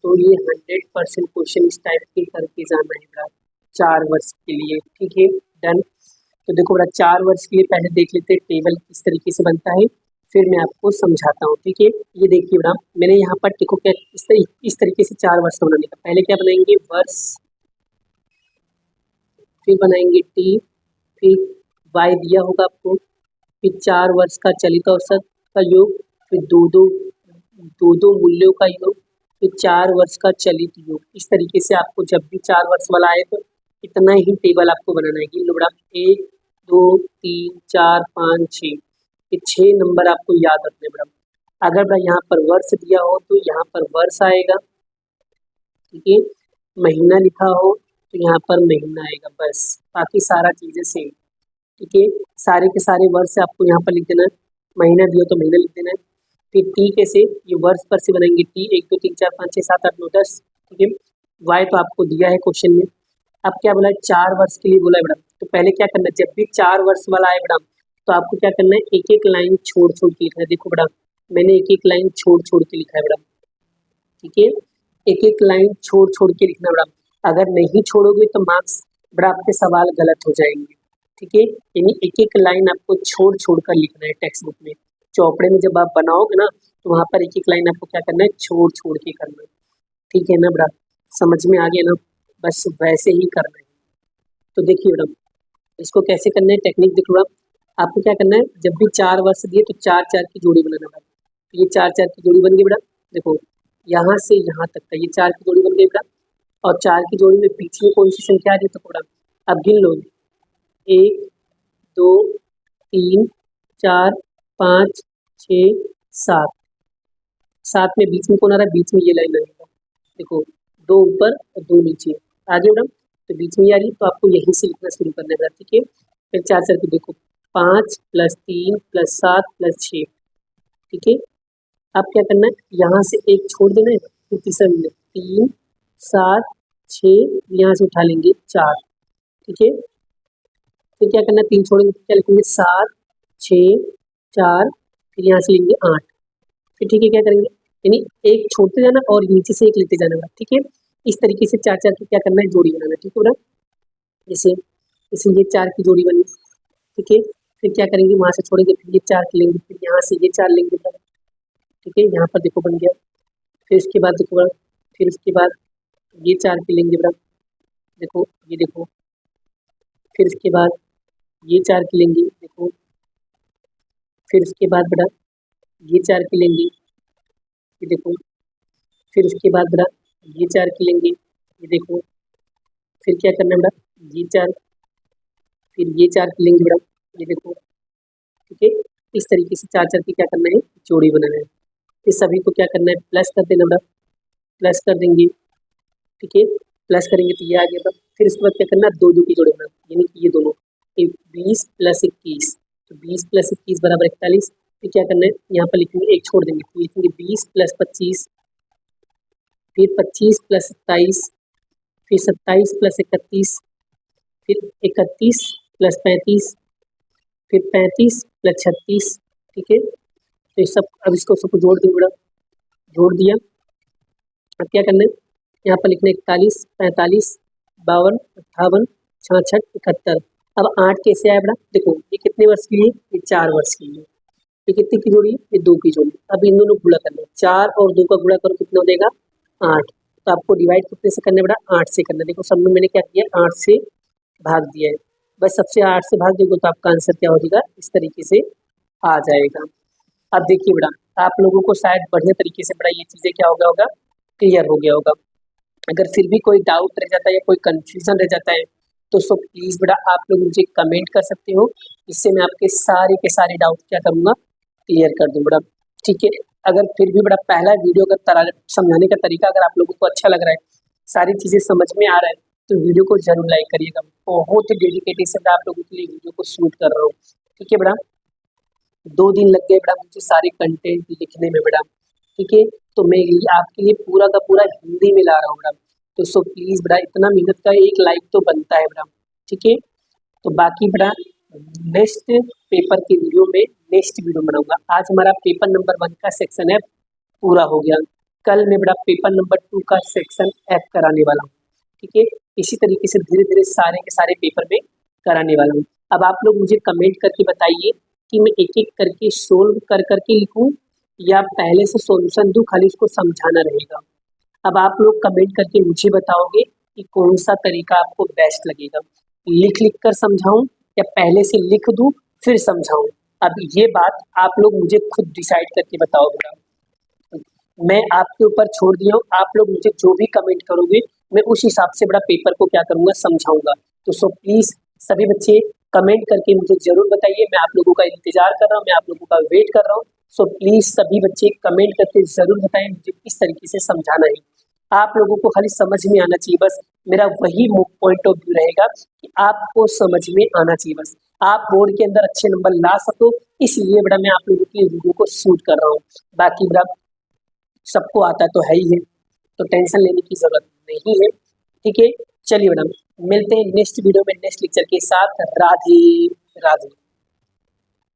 तो ये 100% क्वेश्चन इस टाइप के करके जाना है बड़ा 4 वर्ष के लिए। ठीक है, डन। तो देखो बड़ा 4 वर्ष के लिए पहले देख लेते हैं टेबल किस तरीके से बनता है, फिर मैं आपको समझाता हूँ। ठीक है, ये देखिए बड़ा मैंने यहाँ पर देखो क्या इस तरीके से 4 वर्ष का बनाने का। पहले क्या बनाएंगे वर्ष, फिर बनाएंगे टी, फिर वाई दिया होगा आपको, फिर 4 वर्ष का चलित औसत का योग, फिर दो मूल्यों का योग, फिर 4 वर्ष का चलित योग। इस तरीके से आपको जब भी 4 वर्ष वाला आए तो इतना ही टेबल आपको बनाना है कि लोड़ा 1 2 3 4 5 6, ये 6 नंबर आपको याद रखने बड़ा। अगर बड़ा यहाँ पर वर्ष दिया हो तो यहाँ पर वर्ष आएगा। ठीक है, महीना लिखा हो तो यहाँ पर महीना आएगा, बस बाकी सारा चीजें सेम। ठीक है, सारे के सारे वर्ष आपको यहाँ पर लिख देना है, महीना दिया तो महीना लिख देना है। फिर टी कैसे, ये वर्ष पर से बनाएंगे टी 1 2 3 4 5 6 7 8 9 10। ठीक है, वाई तो आपको दिया है क्वेश्चन में। अब क्या बोला है 4 वर्ष के लिए बोला है मैडम, तो पहले क्या करना है जब भी 4 वर्ष वाला आए मैडम तो आपको क्या करना है एक एक लाइन छोड़ छोड़ के लिखना है। देखो मैडम मैंने एक एक लाइन छोड़ छोड़ के लिखा है मैडम। ठीक है, एक एक लाइन छोड़ छोड़ के लिखना मैडम। अगर नहीं छोड़ोगे तो मार्क्स बड़ा आपके सवाल गलत हो जाएंगे। ठीक है, यानी एक एक लाइन आपको छोड़ छोड़ कर लिखना है। टेक्स्ट बुक में चौपड़े में जब आप बनाओगे ना तो वहाँ पर एक एक लाइन आपको क्या करना है छोड़ छोड़ के करना है। ठीक है ना बड़ा, समझ में आ गया ना, बस वैसे ही करना है। तो देखिए मैडम इसको कैसे करना है, टेक्निक देखो मैडम। आपको क्या करना है जब भी 4 वर्ष दिए तो 4 4 की जोड़ी बनाना मैडम। तो ये 4 4 की जोड़ी बन गई मैडम। देखो यहाँ से यहाँ तक का ये 4 की जोड़ी बन गई मैडम, और 4 की जोड़ी में बीच में कौन सी संख्या आ रही है तो मैडम अब गिन लो 1 2 3 4 5 6 7। 7 में बीच में कौन आ रहा है, बीच में ये लाइन आएगा। देखो 2 ऊपर और 2 नीचे आगे मैडम, तो बीच में ये आ रही तो आपको यहीं से लिखना शुरू करना है। ठीक है, फिर 4 4 की देखो 5 + 3 + 7 + 6। ठीक है, अब क्या करना है यहाँ से एक छोड़ देना है, फिर तीसरा मिनट 3 7 6 यहाँ से उठा लेंगे 4। ठीक है, फिर क्या करना है 3 छोड़ेंगे क्या लिखेंगे 7 6 4, फिर यहाँ से लेंगे 8। फिर ठीक है क्या करेंगे यानी एक छोड़ते जाना और नीचे से एक लेते जाना। ठीक है, इस तरीके से 4 4 की क्या करना है जोड़ी बनाना। ठीक है बड़ा, जैसे जैसे ये 4 की जोड़ी बनी। ठीक है, फिर क्या करेंगे वहाँ से छोड़ेंगे, फिर ये 4 की लेंगे, फिर यहाँ से ये 4 लेंगे। ठीक है, यहाँ पर देखो बन गया। फिर इसके बाद देखो बड़ा, फिर उसके बाद ये 4 की लेंगे बड़ा। देखो ये देखो, फिर इसके बाद ये 4 की लेंगे। देखो फिर उसके बाद बड़ा ये 4 की लेंगे। ये देखो फिर उसके बाद बड़ा ये 4 की लेंगे। ये देखो फिर क्या करना है बड़ा ये 4, फिर ये 4 की लेंगे बड़ा। ये देखो ठीक है, इस तरीके से 4 4 की क्या करना है जोड़ी बनाना है। इस सभी को क्या करना है प्लस कर देना बड़ा, प्लस कर देंगे। ठीक है, प्लस करेंगे तो ये आ गया। फिर इसके बाद क्या करना है 2 2 की जोड़ी बनाना, यानी कि ये दोनों 20 + 21, तो 20 + 21 = 41। फिर क्या करना है यहाँ पर लिखेंगे एक छोड़ देंगे, तो लिखेंगे 20 + 25, फिर 25 + 27, फिर 27 + 31, फिर 31 + 35, फिर 35 + 36। ठीक है, तो सब अब इसको सबको जोड़ देंगे बड़ा, जोड़ दिया। अब क्या करना है यहाँ पर लिखना 41 45 52 58 66 71। अब 8 कैसे आया बड़ा, देखो ये कितने वर्ष के लिए, ये 4 वर्ष के लिए। ये कितने की जोड़ी है, ये 2 की जोड़ी। अब इन दोनों गुणा करना है, 4 और 2 का गुणा करो कितना हो जाएगा 8। तो आपको डिवाइड कितने से करना है बड़ा 8 से करना है। देखो सब में मैंने क्या किया 8 से भाग दिया है, बस सबसे 8 से भाग दोगे तो आपका आंसर क्या हो जाएगा इस तरीके से आ जाएगा। अब देखिए बेटा आप लोगों को शायद बढ़िया तरीके से बड़ा ये चीज़ें क्या हो गया होगा क्लियर हो गया होगा। अगर फिर भी कोई डाउट रह जाता है या कोई कंफ्यूजन रह जाता है तो सो प्लीज़ बेटा आप लोग मुझे कमेंट कर सकते हो, इससे मैं आपके सारे के सारे डाउट क्या करूँगा क्लियर कर दूँ बेटा। ठीक है, अगर फिर भी बड़ा पहला वीडियो का समझाने का तरीका अगर आप लोगों को अच्छा लग रहा है, सारी चीज़ें समझ में आ रहा है, तो वीडियो को जरूर लाइक करिएगा। बहुत ही डेडिकेटेड से मैं आप लोगों के लिए वीडियो को शूट कर रहा हूँ। ठीक है बेटा, 2 दिन लग गए बेटा मुझे सारे कंटेंट लिखने में बेटा। ठीक है, तो मैं आपके लिए पूरा का पूरा हिंदी में ला रहा हूँ बेटा। तो सो प्लीज़ बेटा, इतना मेहनत का एक लाइक तो बनता है बेटा। ठीक है, तो बाकी बेटा नेक्स्ट पेपर के वीडियो में नेक्स्ट वीडियो बनाऊंगा। आज हमारा पेपर नंबर 1 का सेक्शन एफ पूरा हो गया। कल मैं बेटा पेपर नंबर 2 का सेक्शन एफ कराने वाला हूँ। ठीक है, इसी तरीके से धीरे धीरे सारे के सारे पेपर में कराने वाला हूँ। अब आप लोग मुझे कमेंट करके बताइए कि मैं एक एक करके सोल्व कर करके लिखूँ या पहले से सॉल्यूशन दूँ, खाली उसको समझाना रहेगा। अब आप लोग कमेंट करके मुझे बताओगे कि कौन सा तरीका आपको बेस्ट लगेगा, लिख लिख कर समझाऊं या पहले से लिख दूं फिर समझाऊं। अब ये बात आप लोग मुझे खुद डिसाइड करके बताओ बेटा। मैं आपके ऊपर छोड़ दिया हूँ, आप लोग मुझे जो भी कमेंट करोगे मैं उस हिसाब से बड़ा पेपर को क्या करूँगा, समझाऊंगा। तो सो प्लीज़ सभी बच्चे कमेंट करके मुझे ज़रूर बताइए। मैं आप लोगों का इंतजार कर रहा हूँ, मैं आप लोगों का वेट कर रहा हूँ। सो प्लीज़ सभी बच्चे कमेंट करके ज़रूर बताएं मुझे किस तरीके से समझाना है। आप लोगों को खाली समझ में आना चाहिए, बस मेरा वही पॉइंट ऑफ व्यू रहेगा कि आपको समझ में आना चाहिए। बस आप बोर्ड के अंदर अच्छे नंबर ला सको, इसलिए बेटा मैं आप लोगों की वीडियो को शूट कर रहा हूँ। बाकी बेटा सबको आता तो है ही है, तो टेंशन लेने की जरूरत नहीं है। ठीक है, चलिए बेटा मिलते हैं नेक्स्ट वीडियो में नेक्स्ट लेक्चर के साथ। राधे राधे।